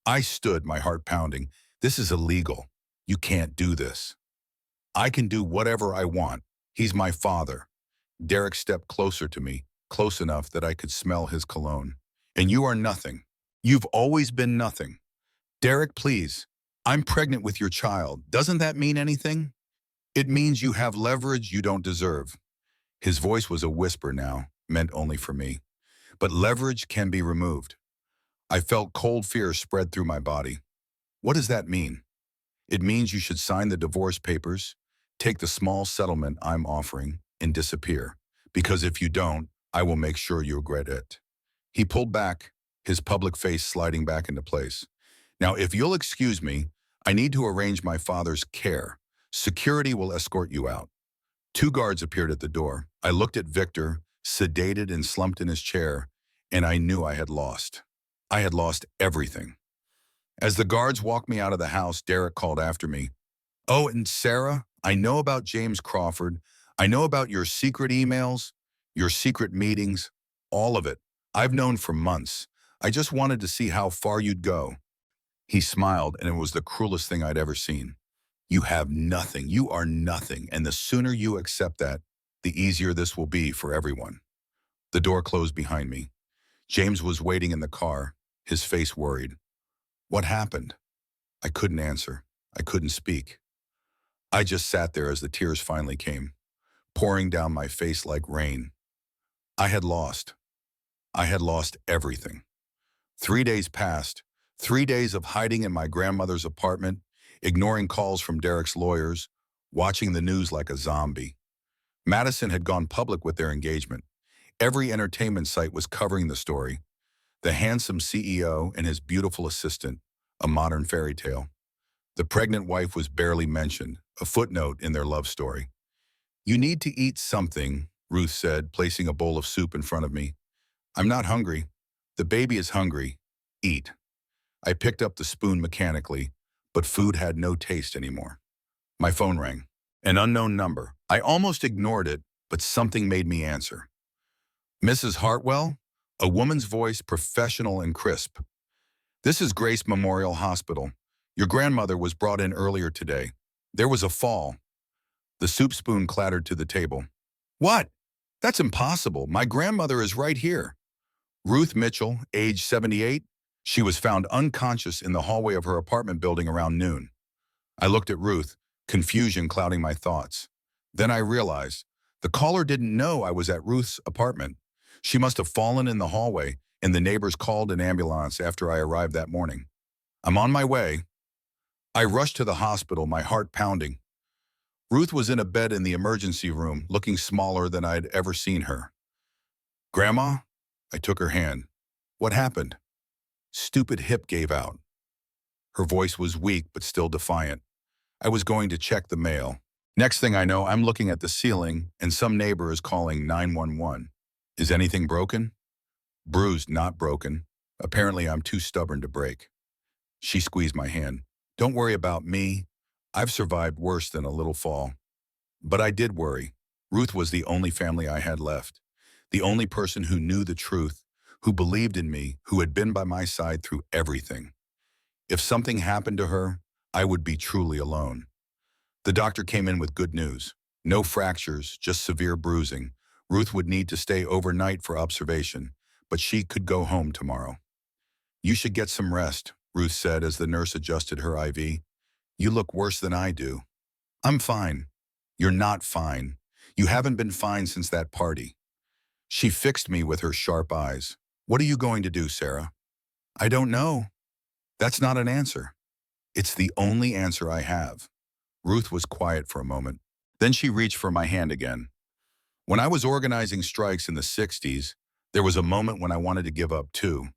I stood, my heart pounding. This is illegal. You can't do this. I can do whatever I want. He's my father. Derek stepped closer to me, close enough that I could smell his cologne. And you are nothing. You've always been nothing. Derek, please. I'm pregnant with your child. Doesn't that mean anything? It means you have leverage you don't deserve. His voice was a whisper now, meant only for me. But leverage can be removed. I felt cold fear spread through my body. What does that mean? It means you should sign the divorce papers, take the small settlement I'm offering, and disappear. Because if you don't, I will make sure you regret it. He pulled back, his public face sliding back into place. Now, if you'll excuse me, I need to arrange my father's care. Security will escort you out. 2 guards appeared at the door. I looked at Victor, sedated and slumped in his chair, and I knew I had lost. I had lost everything. As the guards walked me out of the house, Derek called after me. Oh, and Sarah, I know about James Crawford. I know about your secret emails, your secret meetings, all of it. I've known for months. I just wanted to see how far you'd go. He smiled, and it was the cruelest thing I'd ever seen. You have nothing. You are nothing. And the sooner you accept that, the easier this will be for everyone. The door closed behind me. James was waiting in the car, his face worried. What happened? I couldn't answer. I couldn't speak. I just sat there as the tears finally came, pouring down my face like rain. I had lost. I had lost everything. 3 days passed, 3 days of hiding in my grandmother's apartment, ignoring calls from Derek's lawyers, watching the news like a zombie. Madison had gone public with their engagement. Every entertainment site was covering the story. The handsome CEO and his beautiful assistant, a modern fairy tale. The pregnant wife was barely mentioned, a footnote in their love story. "You need to eat something," Ruth said, placing a bowl of soup in front of me. "I'm not hungry. The baby is hungry. Eat." I picked up the spoon mechanically, but food had no taste anymore. My phone rang. An unknown number. I almost ignored it, but something made me answer. "Mrs. Hartwell?" A woman's voice, professional and crisp. "This is Grace Memorial Hospital. Your grandmother was brought in earlier today. There was a fall." The soup spoon clattered to the table. "What? That's impossible. My grandmother is right here." Ruth Mitchell, age 78. She was found unconscious in the hallway of her apartment building around noon. I looked at Ruth, confusion clouding my thoughts. Then I realized the caller didn't know I was at Ruth's apartment. She must have fallen in the hallway, and the neighbors called an ambulance after I arrived that morning. "I'm on my way." I rushed to the hospital, my heart pounding. Ruth was in a bed in the emergency room, looking smaller than I'd ever seen her. "Grandma?" I took her hand. "What happened?" "Stupid hip gave out." Her voice was weak but still defiant. I was going to check the mail. Next thing I know, I'm looking at the ceiling, and some neighbor is calling 911. "Is anything broken?" "Bruised, not broken. Apparently I'm too stubborn to break." She squeezed my hand. "Don't worry about me. I've survived worse than a little fall." But I did worry. Ruth was the only family I had left. The only person who knew the truth, who believed in me, who had been by my side through everything. If something happened to her, I would be truly alone. The doctor came in with good news. No fractures, just severe bruising. Ruth would need to stay overnight for observation, but she could go home tomorrow. "You should get some rest," Ruth said as the nurse adjusted her IV. "You look worse than I do." "I'm fine." "You're not fine. You haven't been fine since that party." She fixed me with her sharp eyes. "What are you going to do, Sarah?" "I don't know." "That's not an answer." "It's the only answer I have." Ruth was quiet for a moment. Then she reached for my hand again. "When I was organizing strikes in the 60s, there was a moment when I wanted to give up too.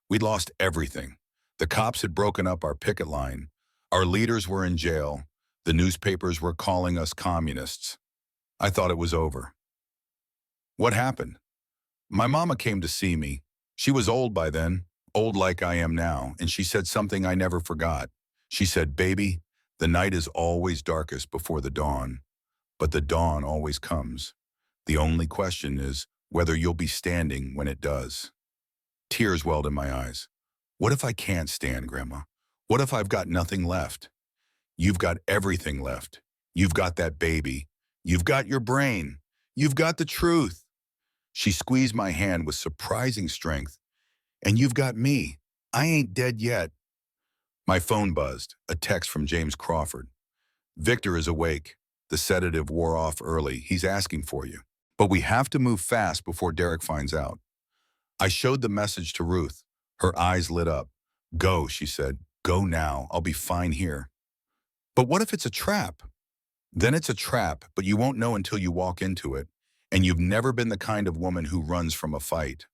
We'd lost everything. The cops had broken up our picket line. Our leaders were in jail. The newspapers were calling us communists. I thought it was over." "What happened?" "My mama came to see me. She was old by then, old like I am now, and she said something I never forgot. She said, 'Baby, the night is always darkest before the dawn, but the dawn always comes. The only question is whether you'll be standing when it does.'" Tears welled in my eyes. "What if I can't stand, Grandma? What if I've got nothing left?" "You've got everything left. You've got that baby. You've got your brain. You've got the truth." She squeezed my hand with surprising strength. "And you've got me. I ain't dead yet." My phone buzzed, a text from James Crawford. "Victor is awake. The sedative wore off early. He's asking for you. But we have to move fast before Derek finds out." I showed the message to Ruth. Her eyes lit up. "Go," she said. "Go now. I'll be fine here." "But what if it's a trap?" "Then it's a trap, but you won't know until you walk into it. And you've never been the kind of woman who runs from a fight."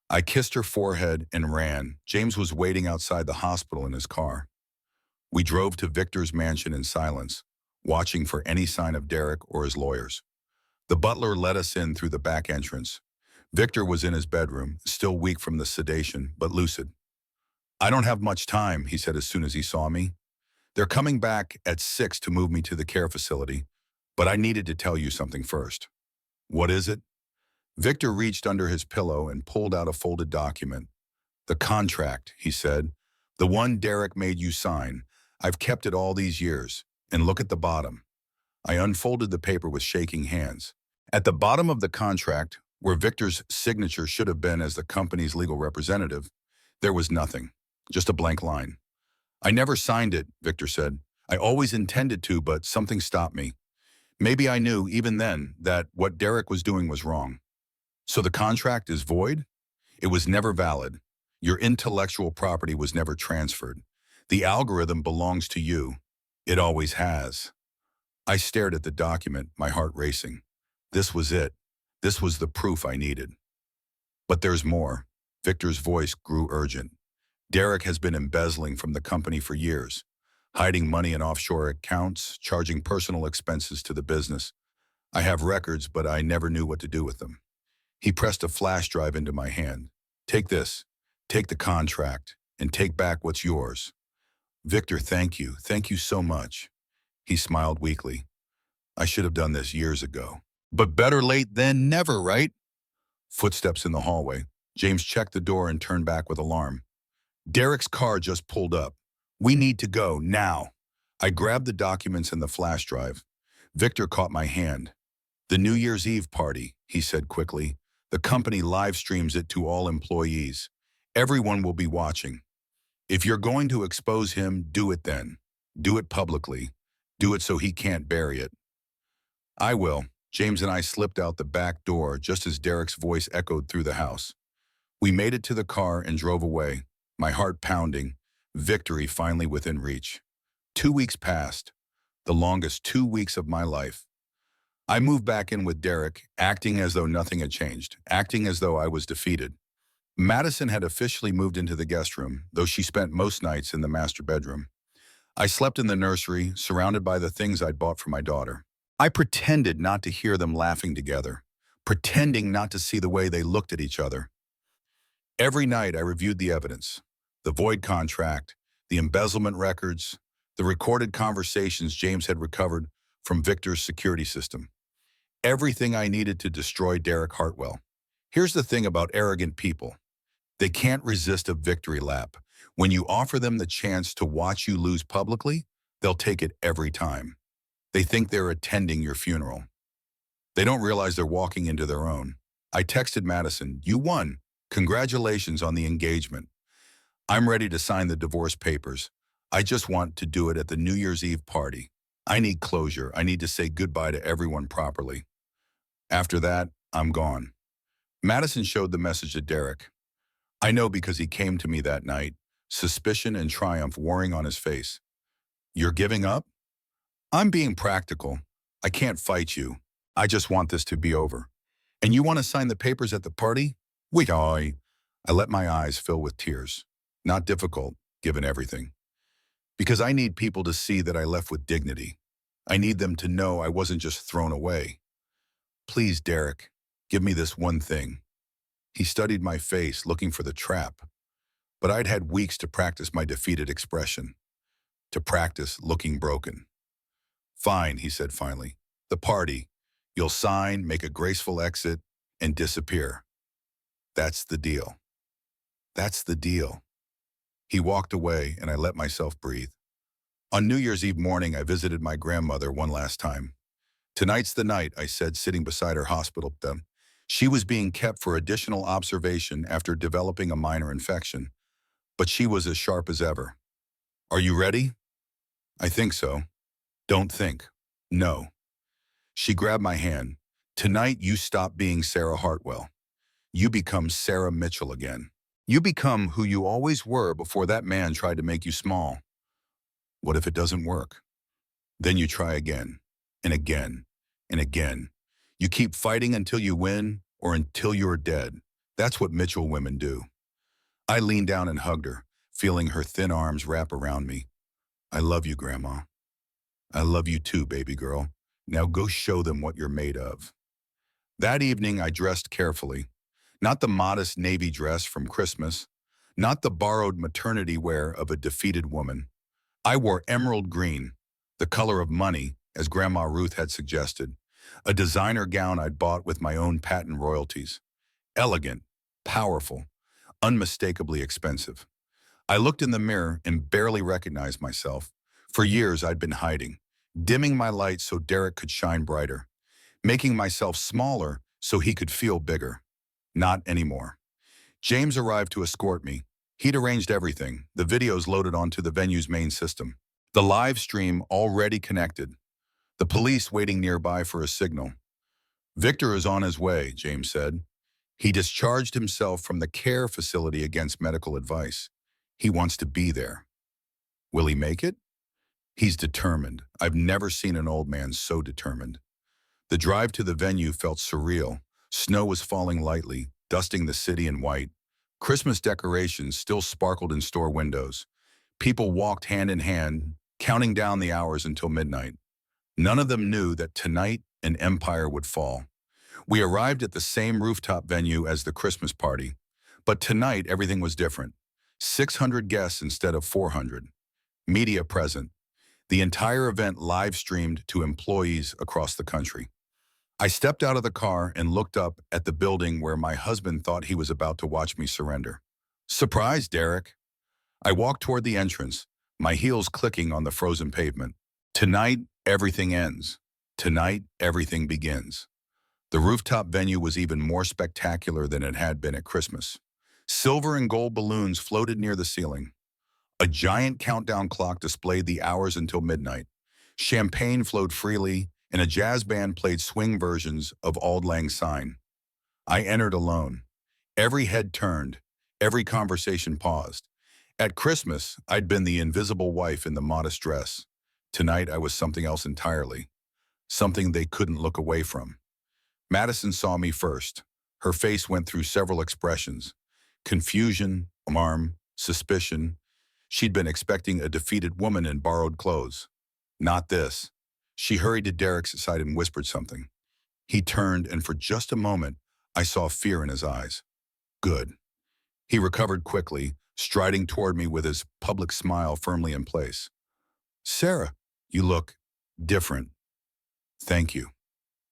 I kissed her forehead and ran. James was waiting outside the hospital in his car. We drove to Victor's mansion in silence, watching for any sign of Derek or his lawyers. The butler let us in through the back entrance. Victor was in his bedroom, still weak from the sedation, but lucid. "I don't have much time," he said as soon as he saw me. "They're coming back at 6 to move me to the care facility, but I needed to tell you something first." "What is it?" Victor reached under his pillow and pulled out a folded document. "The contract," he said. "The one Derek made you sign. I've kept it all these years. And look at the bottom." I unfolded the paper with shaking hands. At the bottom of the contract, where Victor's signature should have been as the company's legal representative, there was nothing, just a blank line. I never signed it, Victor said. I always intended to, but something stopped me. Maybe I knew, even then, that what Derek was doing was wrong. So the contract is void? It was never valid. Your intellectual property was never transferred. The algorithm belongs to you. It always has. I stared at the document, my heart racing. This was it. This was the proof I needed. But there's more. Victor's voice grew urgent. Derek has been embezzling from the company for years, hiding money in offshore accounts, charging personal expenses to the business. I have records, but I never knew what to do with them. He pressed a flash drive into my hand. Take this, take the contract, and take back what's yours. Victor, thank you. Thank you so much. He smiled weakly. I should have done this years ago. But better late than never, right? Footsteps in the hallway. James checked the door and turned back with alarm. Derek's car just pulled up. We need to go, now. I grabbed the documents and the flash drive. Victor caught my hand. The New Year's Eve party, he said quickly. The company live streams it to all employees. Everyone will be watching. If you're going to expose him, do it then. Do it publicly. Do it so he can't bury it. I will. James and I slipped out the back door just as Derek's voice echoed through the house. We made it to the car and drove away, my heart pounding, victory finally within reach. 2 weeks passed, the longest 2 weeks of my life. I moved back in with Derek, acting as though nothing had changed, acting as though I was defeated. Madison had officially moved into the guest room, though she spent most nights in the master bedroom. I slept in the nursery, surrounded by the things I'd bought for my daughter. I pretended not to hear them laughing together, pretending not to see the way they looked at each other. Every night I reviewed the evidence, the void contract, the embezzlement records, the recorded conversations James had recovered from Victor's security system. Everything I needed to destroy Derek Hartwell. Here's the thing about arrogant people. They can't resist a victory lap. When you offer them the chance to watch you lose publicly, they'll take it every time. They think they're attending your funeral. They don't realize they're walking into their own. I texted Madison, "You won. Congratulations on the engagement. I'm ready to sign the divorce papers. I just want to do it at the New Year's Eve party. I need closure. I need to say goodbye to everyone properly. After that, I'm gone." Madison showed the message to Derek. I know because he came to me that night, suspicion and triumph warring on his face. You're giving up? I'm being practical. I can't fight you. I just want this to be over. And you want to sign the papers at the party? Wait, I let my eyes fill with tears. Not difficult, given everything. Because I need people to see that I left with dignity. I need them to know I wasn't just thrown away. Please, Derek, give me this one thing. He studied my face, looking for the trap. But I'd had weeks to practice my defeated expression, to practice looking broken. Fine, he said finally. The party. You'll sign, make a graceful exit, and disappear. That's the deal. That's the deal. He walked away, and I let myself breathe. On New Year's Eve morning, I visited my grandmother one last time. Tonight's the night, I said, sitting beside her hospital bed. She was being kept for additional observation after developing a minor infection, but she was as sharp as ever. Are you ready? I think so. Don't think. No. She grabbed my hand. Tonight you stop being Sarah Hartwell. You become Sarah Mitchell again. You become who you always were before that man tried to make you small. What if it doesn't work? Then you try again, and again, and again. You keep fighting until you win or until you're dead. That's what Mitchell women do. I leaned down and hugged her, feeling her thin arms wrap around me. I love you, Grandma. I love you too, baby girl. Now go show them what you're made of. That evening, I dressed carefully. Not the modest navy dress from Christmas, not the borrowed maternity wear of a defeated woman. I wore emerald green, the color of money, as Grandma Ruth had suggested, a designer gown I'd bought with my own patent royalties. Elegant, powerful, unmistakably expensive. I looked in the mirror and barely recognized myself. For years, I'd been hiding, dimming my light so Derek could shine brighter, making myself smaller so he could feel bigger. Not anymore. James arrived to escort me, He'd arranged everything, the videos loaded onto the venue's main system. The live stream already connected, the police waiting nearby for a signal. Victor is on his way, James said. He discharged himself from the care facility against medical advice. He wants to be there. Will he make it? He's determined. I've never seen an old man so determined. The drive to the venue felt surreal. Snow was falling lightly, dusting the city in white. Christmas decorations still sparkled in store windows. People walked hand in hand, counting down the hours until midnight. None of them knew that tonight an empire would fall. We arrived at the same rooftop venue as the Christmas party, but tonight everything was different. 600 guests instead of 400. Media present. The entire event live-streamed to employees across the country. I stepped out of the car and looked up at the building where my husband thought he was about to watch me surrender. Surprise, Derek. I walked toward the entrance, my heels clicking on the frozen pavement. Tonight, everything ends. Tonight, everything begins. The rooftop venue was even more spectacular than it had been at Christmas. Silver and gold balloons floated near the ceiling. A giant countdown clock displayed the hours until midnight. Champagne flowed freely, and a jazz band played swing versions of Auld Lang Syne. I entered alone. Every head turned, every conversation paused. At Christmas, I'd been the invisible wife in the modest dress. Tonight, I was something else entirely. Something they couldn't look away from. Madison saw me first. Her face went through several expressions. Confusion, alarm, suspicion. She'd been expecting a defeated woman in borrowed clothes. Not this. She hurried to Derek's side and whispered something. He turned, and for just a moment, I saw fear in his eyes. Good. He recovered quickly, striding toward me with his public smile firmly in place. Sarah, you look different. Thank you.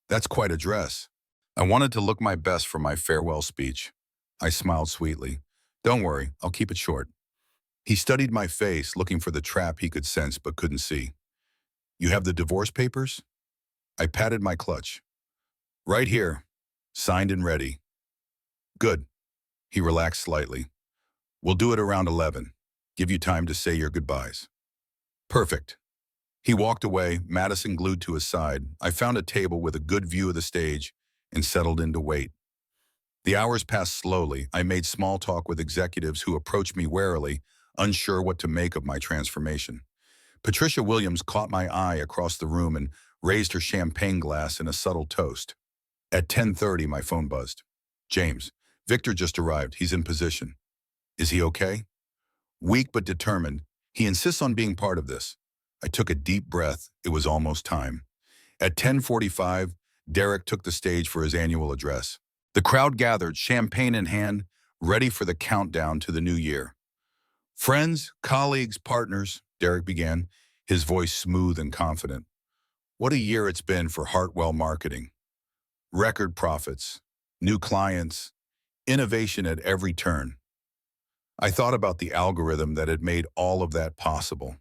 That's quite a dress. I wanted to look my best for my farewell speech. I smiled sweetly. Don't worry, I'll keep it short. He studied my face, looking for the trap he could sense but couldn't see. You have the divorce papers? I patted my clutch. Right here, signed and ready. Good. He relaxed slightly. We'll do it around 11. Give you time to say your goodbyes. Perfect. He walked away, Madison glued to his side. I found a table with a good view of the stage and settled in to wait. The hours passed slowly. I made small talk with executives who approached me warily, unsure what to make of my transformation. Patricia Williams caught my eye across the room and raised her champagne glass in a subtle toast. At 10:30, my phone buzzed. James, Victor just arrived. He's in position. Is he okay? Weak but determined, he insists on being part of this. I took a deep breath. It was almost time. At 10:45, Derek took the stage for his annual address. The crowd gathered, champagne in hand, ready for the countdown to the new year. Friends, colleagues, partners, Derek began, his voice smooth and confident. What a year it's been for Hartwell Marketing. Record profits, new clients, innovation at every turn. I thought about the algorithm that had made all of that possible.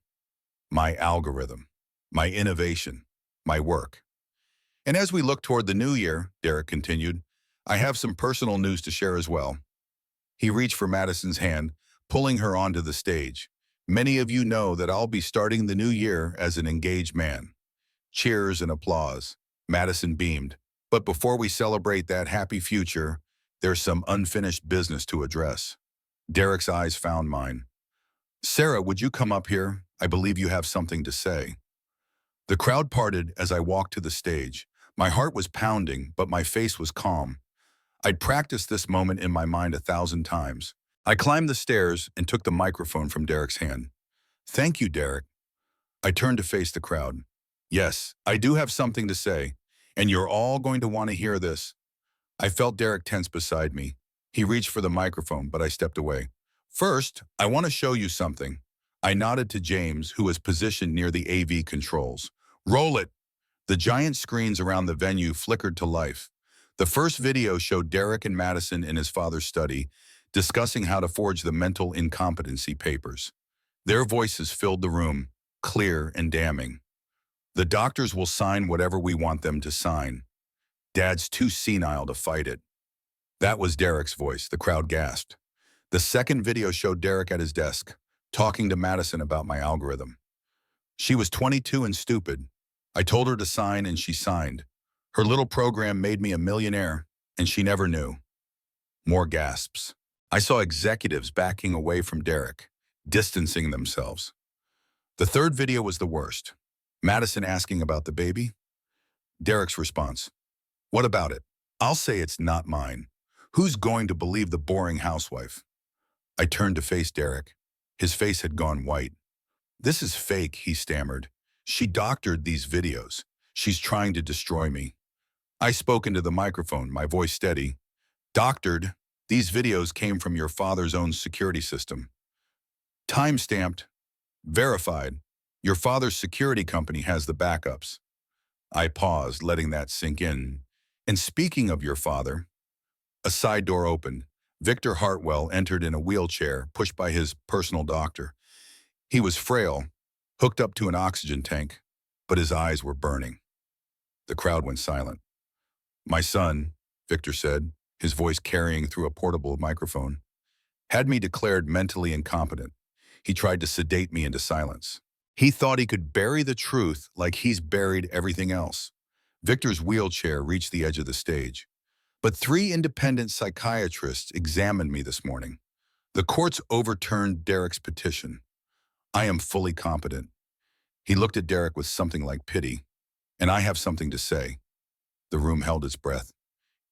My algorithm, my innovation, my work. And as we look toward the new year, Derek continued, I have some personal news to share as well. He reached for Madison's hand, pulling her onto the stage. Many of you know that I'll be starting the new year as an engaged man. Cheers and applause. Madison beamed. But before we celebrate that happy future, there's some unfinished business to address. Derek's eyes found mine. Sarah, would you come up here? I believe you have something to say. The crowd parted as I walked to the stage. My heart was pounding, but my face was calm. I'd practiced this moment in my mind 1,000 times. I climbed the stairs and took the microphone from Derek's hand. Thank you, Derek. I turned to face the crowd. Yes, I do have something to say, and you're all going to want to hear this. I felt Derek tense beside me. He reached for the microphone, but I stepped away. First, I want to show you something. I nodded to James, who was positioned near the AV controls. Roll it! The giant screens around the venue flickered to life. The first video showed Derek and Madison in his father's study, discussing how to forge the mental incompetency papers. Their voices filled the room, clear and damning. The doctors will sign whatever we want them to sign. Dad's too senile to fight it. That was Derek's voice. The crowd gasped. The second video showed Derek at his desk, talking to Madison about my algorithm. She was 22 and stupid. I told her to sign and she signed. Her little program made me a millionaire, and she never knew. More gasps. I saw executives backing away from Derek, distancing themselves. The third video was the worst. Madison asking about the baby. Derek's response, "What about it? I'll say it's not mine. Who's going to believe the boring housewife?" I turned to face Derek. His face had gone white. "This is fake," he stammered. "She doctored these videos. She's trying to destroy me." I spoke into the microphone, my voice steady. "Doctored? These videos came from your father's own security system. Time-stamped. Verified. Your father's security company has the backups." I paused, letting that sink in. "And speaking of your father," a side door opened. Victor Hartwell entered in a wheelchair, pushed by his personal doctor. He was frail, hooked up to an oxygen tank, but his eyes were burning. The crowd went silent. "My son," Victor said, his voice carrying through a portable microphone, "had me declared mentally incompetent. He tried to sedate me into silence. He thought he could bury the truth like he's buried everything else." Victor's wheelchair reached the edge of the stage. "But 3 independent psychiatrists examined me this morning. The courts overturned Derek's petition. I am fully competent." He looked at Derek with something like pity. "And I have something to say." The room held its breath.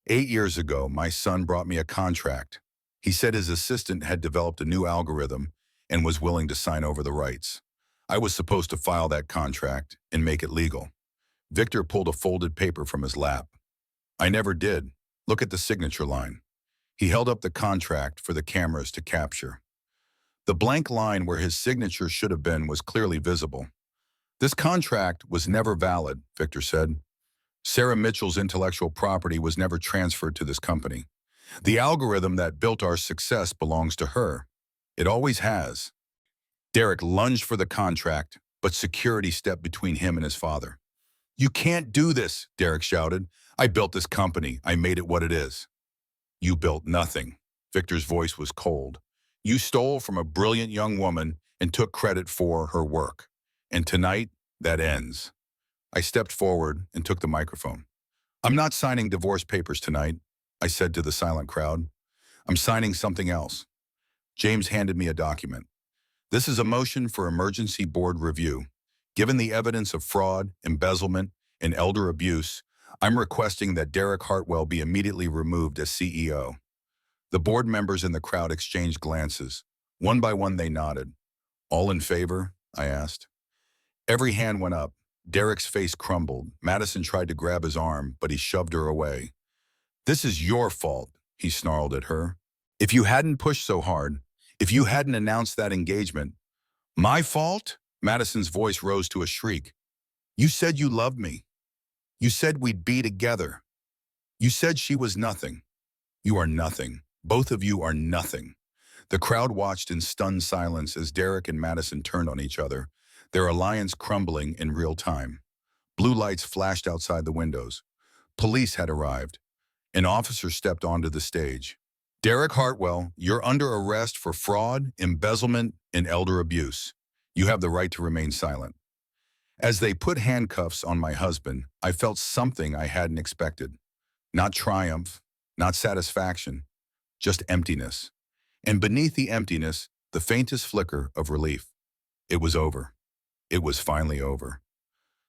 8 years ago, my son brought me a contract. He said his assistant had developed a new algorithm and was willing to sign over the rights. I was supposed to file that contract and make it legal. Victor pulled a folded paper from his lap. "I never did. Look at the signature line." He held up the contract for the cameras to capture. The blank line where his signature should have been was clearly visible. "This contract was never valid," Victor said. "Sarah Mitchell's intellectual property was never transferred to this company. The algorithm that built our success belongs to her. It always has." Derek lunged for the contract, but security stepped between him and his father. "You can't do this," Derek shouted. "I built this company. I made it what it is." "You built nothing." Victor's voice was cold. "You stole from a brilliant young woman and took credit for her work. And tonight, that ends." I stepped forward and took the microphone. "I'm not signing divorce papers tonight," I said to the silent crowd. "I'm signing something else." James handed me a document. "This is a motion for emergency board review. Given the evidence of fraud, embezzlement, and elder abuse, I'm requesting that Derek Hartwell be immediately removed as CEO." The board members in the crowd exchanged glances. One by one they nodded. "All in favor?" I asked. Every hand went up. Derek's face crumbled. Madison tried to grab his arm, but he shoved her away. "This is your fault," he snarled at her. "If you hadn't pushed so hard, if you hadn't announced that engagement—" "My fault?" Madison's voice rose to a shriek. "You said you loved me. You said we'd be together. You said she was nothing. You are nothing. Both of you are nothing." The crowd watched in stunned silence as Derek and Madison turned on each other, their alliance crumbling in real time. Blue lights flashed outside the windows. Police had arrived. An officer stepped onto the stage. "Derek Hartwell, you're under arrest for fraud, embezzlement, and elder abuse. You have the right to remain silent." As they put handcuffs on my husband, I felt something I hadn't expected. Not triumph, not satisfaction, just emptiness. And beneath the emptiness, the faintest flicker of relief. It was over. It was finally over.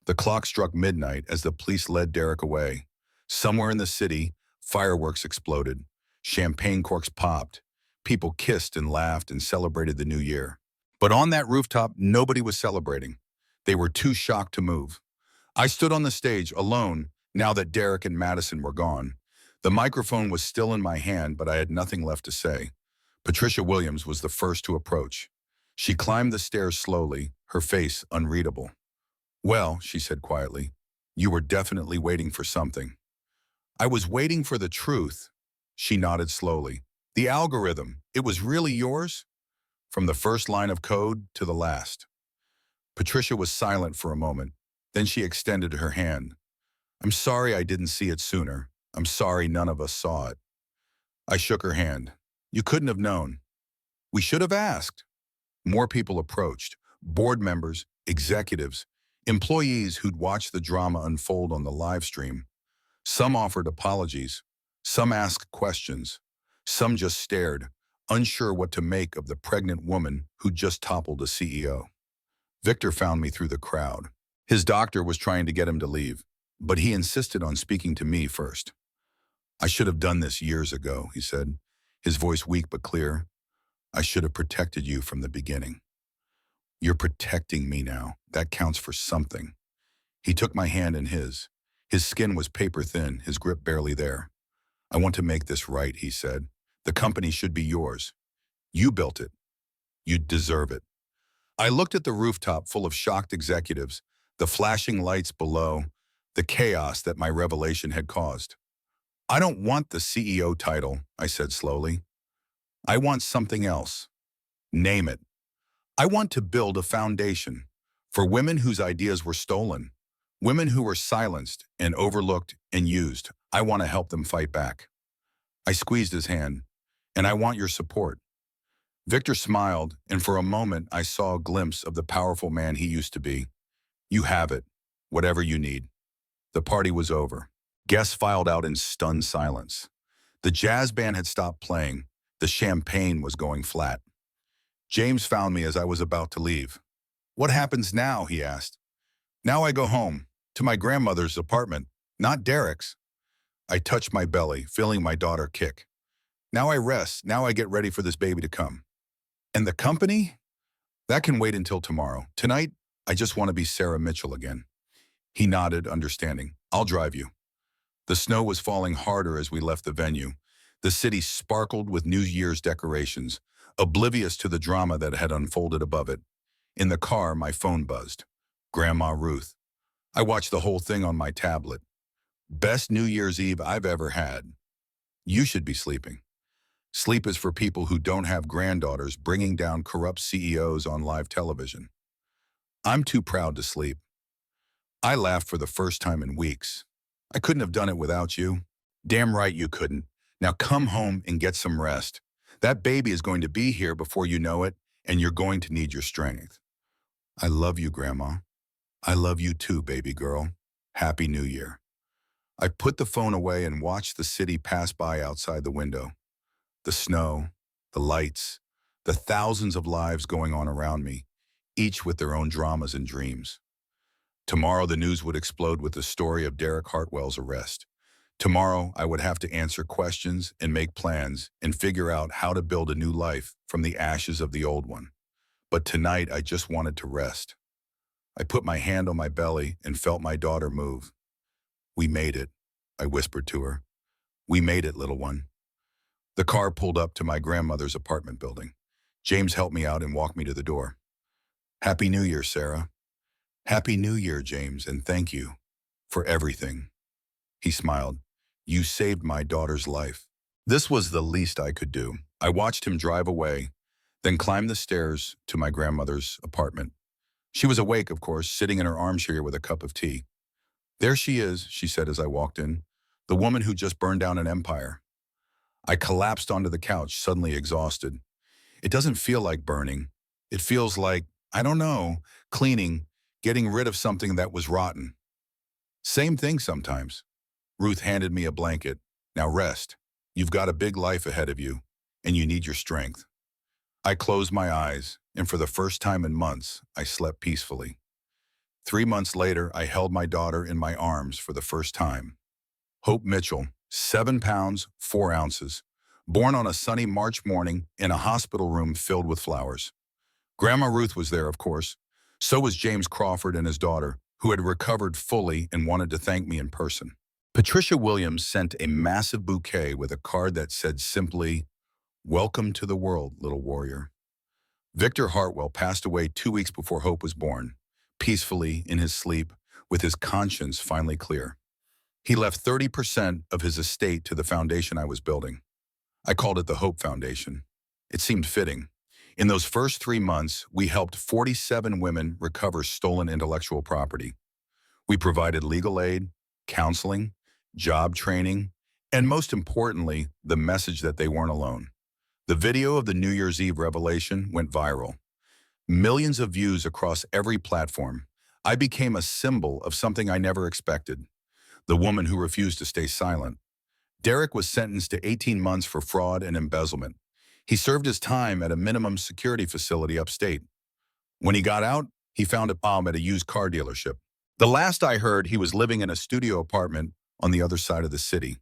The clock struck midnight as the police led Derek away. Somewhere in the city, fireworks exploded. Champagne corks popped. People kissed and laughed and celebrated the new year. But on that rooftop, nobody was celebrating. They were too shocked to move. I stood on the stage alone now that Derek and Madison were gone. The microphone was still in my hand, but I had nothing left to say. Patricia Williams was the first to approach. She climbed the stairs slowly, her face unreadable. "Well," she said quietly, "you were definitely waiting for something." "I was waiting for the truth." She nodded slowly. "The algorithm, it was really yours?" "From the first line of code to the last." Patricia was silent for a moment. Then she extended her hand. "I'm sorry I didn't see it sooner. I'm sorry none of us saw it." I shook her hand. "You couldn't have known. We should have asked. More people approached, board members, executives, employees who'd watched the drama unfold on the live stream. Some offered apologies, some asked questions, some just stared, unsure what to make of the pregnant woman who'd just toppled a CEO. Victor found me through the crowd. His doctor was trying to get him to leave, but he insisted on speaking to me first. I should have done this years ago, he said, his voice weak but clear. I should have protected you from the beginning. You're protecting me now. That counts for something. He took my hand in his. His skin was paper thin, his grip barely there. I want to make this right, he said. The company should be yours. You built it. You deserve it. I looked at the rooftop full of shocked executives, the flashing lights below, the chaos that my revelation had caused. I don't want the CEO title, I said slowly. I want something else. Name it. I want to build a foundation for women whose ideas were stolen, women who were silenced and overlooked and used. I want to help them fight back. I squeezed his hand, and I want your support. Victor smiled, and for a moment I saw a glimpse of the powerful man he used to be. You have it, whatever you need. The party was over. Guests filed out in stunned silence. The jazz band had stopped playing. The champagne was going flat. James found me as I was about to leave. What happens now, he asked. Now I go home, to my grandmother's apartment, not Derek's. I touched my belly, feeling my daughter kick. Now I rest, now I get ready for this baby to come. And the company? That can wait until tomorrow. Tonight, I just want to be Sarah Mitchell again. He nodded, understanding. I'll drive you. The snow was falling harder as we left the venue. The city sparkled with New Year's decorations, oblivious to the drama that had unfolded above it. In the car, my phone buzzed. Grandma Ruth. I watched the whole thing on my tablet. Best New Year's Eve I've ever had. You should be sleeping. Sleep is for people who don't have granddaughters bringing down corrupt CEOs on live television. I'm too proud to sleep. I laughed for the first time in weeks. I couldn't have done it without you. Damn right you couldn't. Now come home and get some rest. That baby is going to be here before you know it, and you're going to need your strength. I love you, Grandma. I love you too, baby girl. Happy New Year. I put the phone away and watched the city pass by outside the window. The snow, the lights, the thousands of lives going on around me, each with their own dramas and dreams. Tomorrow the news would explode with the story of Derek Hartwell's arrest. Tomorrow I would have to answer questions and make plans and figure out how to build a new life from the ashes of the old one. But tonight I just wanted to rest. I put my hand on my belly and felt my daughter move. We made it, I whispered to her. We made it, little one. The car pulled up to my grandmother's apartment building. James helped me out and walked me to the door. Happy New Year, Sarah. Happy New Year, James, and thank you for everything. He smiled. You saved my daughter's life. This was the least I could do. I watched him drive away, then climb the stairs to my grandmother's apartment. She was awake, of course, sitting in her armchair with a cup of tea. There she is, she said as I walked in, the woman who just burned down an empire. I collapsed onto the couch, suddenly exhausted. It doesn't feel like burning. It feels like, I don't know, cleaning, getting rid of something that was rotten. Same thing sometimes. Ruth handed me a blanket. Now rest. You've got a big life ahead of you, and you need your strength. I closed my eyes, and for the first time in months, I slept peacefully. 3 months later, I held my daughter in my arms for the first time. Hope Mitchell, 7 pounds, 4 ounces, born on a sunny March morning in a hospital room filled with flowers. Grandma Ruth was there, of course. So was James Crawford and his daughter, who had recovered fully and wanted to thank me in person. Patricia Williams sent a massive bouquet with a card that said simply, "Welcome to the world, little warrior." Victor Hartwell passed away 2 weeks before Hope was born, peacefully in his sleep, with his conscience finally clear. He left 30% of his estate to the foundation I was building. I called it the Hope Foundation. It seemed fitting. In those first 3 months, we helped 47 women recover stolen intellectual property. We provided legal aid, counseling, job training, and most importantly, the message that they weren't alone. The video of the New Year's Eve revelation went viral. Millions of views across every platform. I became a symbol of something I never expected. The woman who refused to stay silent. Derek was sentenced to 18 months for fraud and embezzlement. He served his time at a minimum security facility upstate. When he got out, he found a bomb at a used car dealership. The last I heard, he was living in a studio apartment on the other side of the city.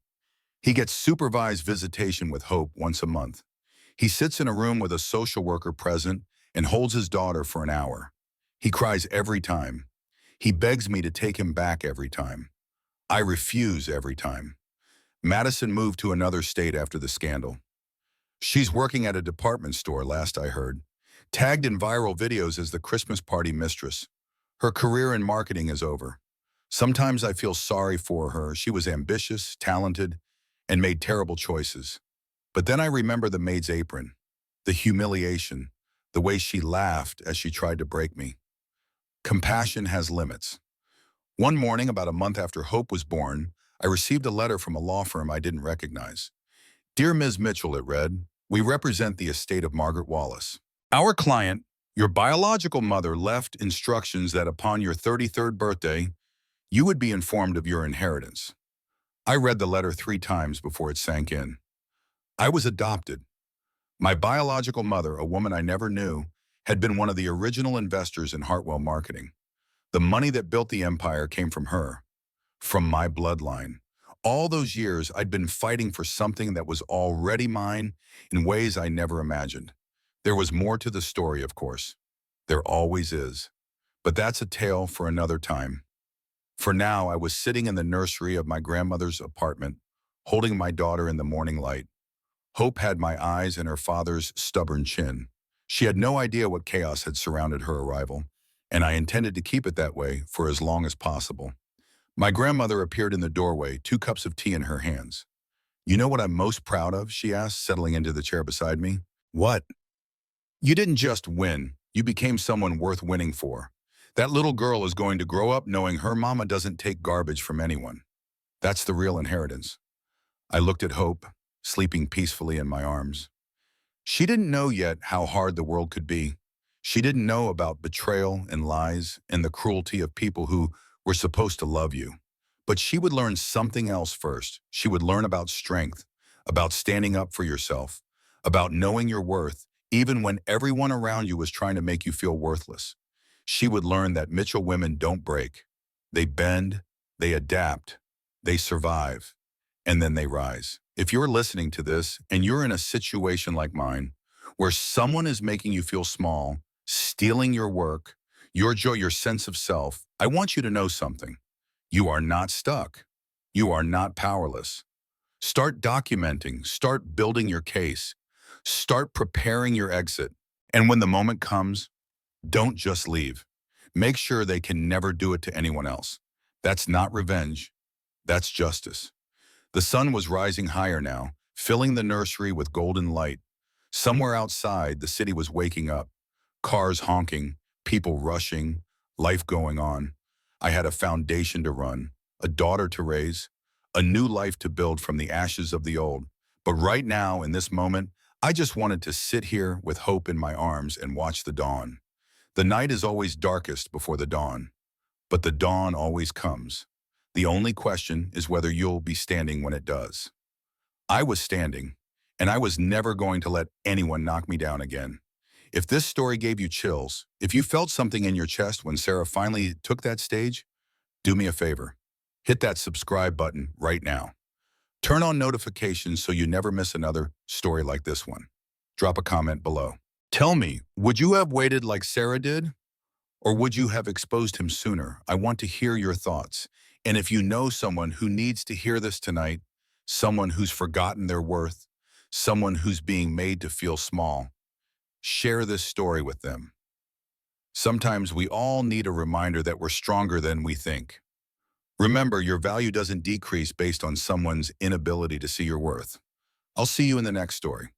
He gets supervised visitation with Hope once a month. He sits in a room with a social worker present and holds his daughter for an hour. He cries every time. He begs me to take him back every time. I refuse every time. Madison moved to another state after the scandal. She's working at a department store, last I heard, tagged in viral videos as the Christmas party mistress. Her career in marketing is over. Sometimes I feel sorry for her. She was ambitious, talented, and made terrible choices. But then I remember the maid's apron, the humiliation, the way she laughed as she tried to break me. Compassion has limits. One morning, about a month after Hope was born, I received a letter from a law firm I didn't recognize. Dear Ms. Mitchell, it read, we represent the estate of Margaret Wallace. Our client, your biological mother, left instructions that upon your 33rd birthday, you would be informed of your inheritance. I read the letter 3 times before it sank in. I was adopted. My biological mother, a woman I never knew, had been one of the original investors in Hartwell Marketing. The money that built the empire came from her, from my bloodline. All those years, I'd been fighting for something that was already mine in ways I never imagined. There was more to the story, of course. There always is. But that's a tale for another time. For now, I was sitting in the nursery of my grandmother's apartment, holding my daughter in the morning light. Hope had my eyes and her father's stubborn chin. She had no idea what chaos had surrounded her arrival, and I intended to keep it that way for as long as possible. My grandmother appeared in the doorway, 2 cups of tea in her hands. You know what I'm most proud of? She asked, settling into the chair beside me. What? You didn't just win. You became someone worth winning for. That little girl is going to grow up knowing her mama doesn't take garbage from anyone. That's the real inheritance. I looked at Hope, sleeping peacefully in my arms. She didn't know yet how hard the world could be. She didn't know about betrayal and lies and the cruelty of people who were supposed to love you. But she would learn something else first. She would learn about strength, about standing up for yourself, about knowing your worth, even when everyone around you was trying to make you feel worthless. She would learn that Mitchell women don't break. They bend, they adapt, they survive, and then they rise. If you're listening to this and you're in a situation like mine, where someone is making you feel small, stealing your work, your joy, your sense of self, I want you to know something. You are not stuck. You are not powerless. Start documenting, start building your case, start preparing your exit. And when the moment comes, don't just leave. Make sure they can never do it to anyone else. That's not revenge. That's justice. The sun was rising higher now, filling the nursery with golden light. Somewhere outside, the city was waking up. Cars honking, people rushing, life going on. I had a foundation to run, a daughter to raise, a new life to build from the ashes of the old. But right now, in this moment, I just wanted to sit here with Hope in my arms and watch the dawn. The night is always darkest before the dawn, but the dawn always comes. The only question is whether you'll be standing when it does. I was standing, and I was never going to let anyone knock me down again. If this story gave you chills, if you felt something in your chest when Sarah finally took that stage, do me a favor. Hit that subscribe button right now. Turn on notifications so you never miss another story like this one. Drop a comment below. Tell me, would you have waited like Sarah did? Or would you have exposed him sooner? I want to hear your thoughts. And if you know someone who needs to hear this tonight, someone who's forgotten their worth, someone who's being made to feel small, share this story with them. Sometimes we all need a reminder that we're stronger than we think. Remember, your value doesn't decrease based on someone's inability to see your worth. I'll see you in the next story.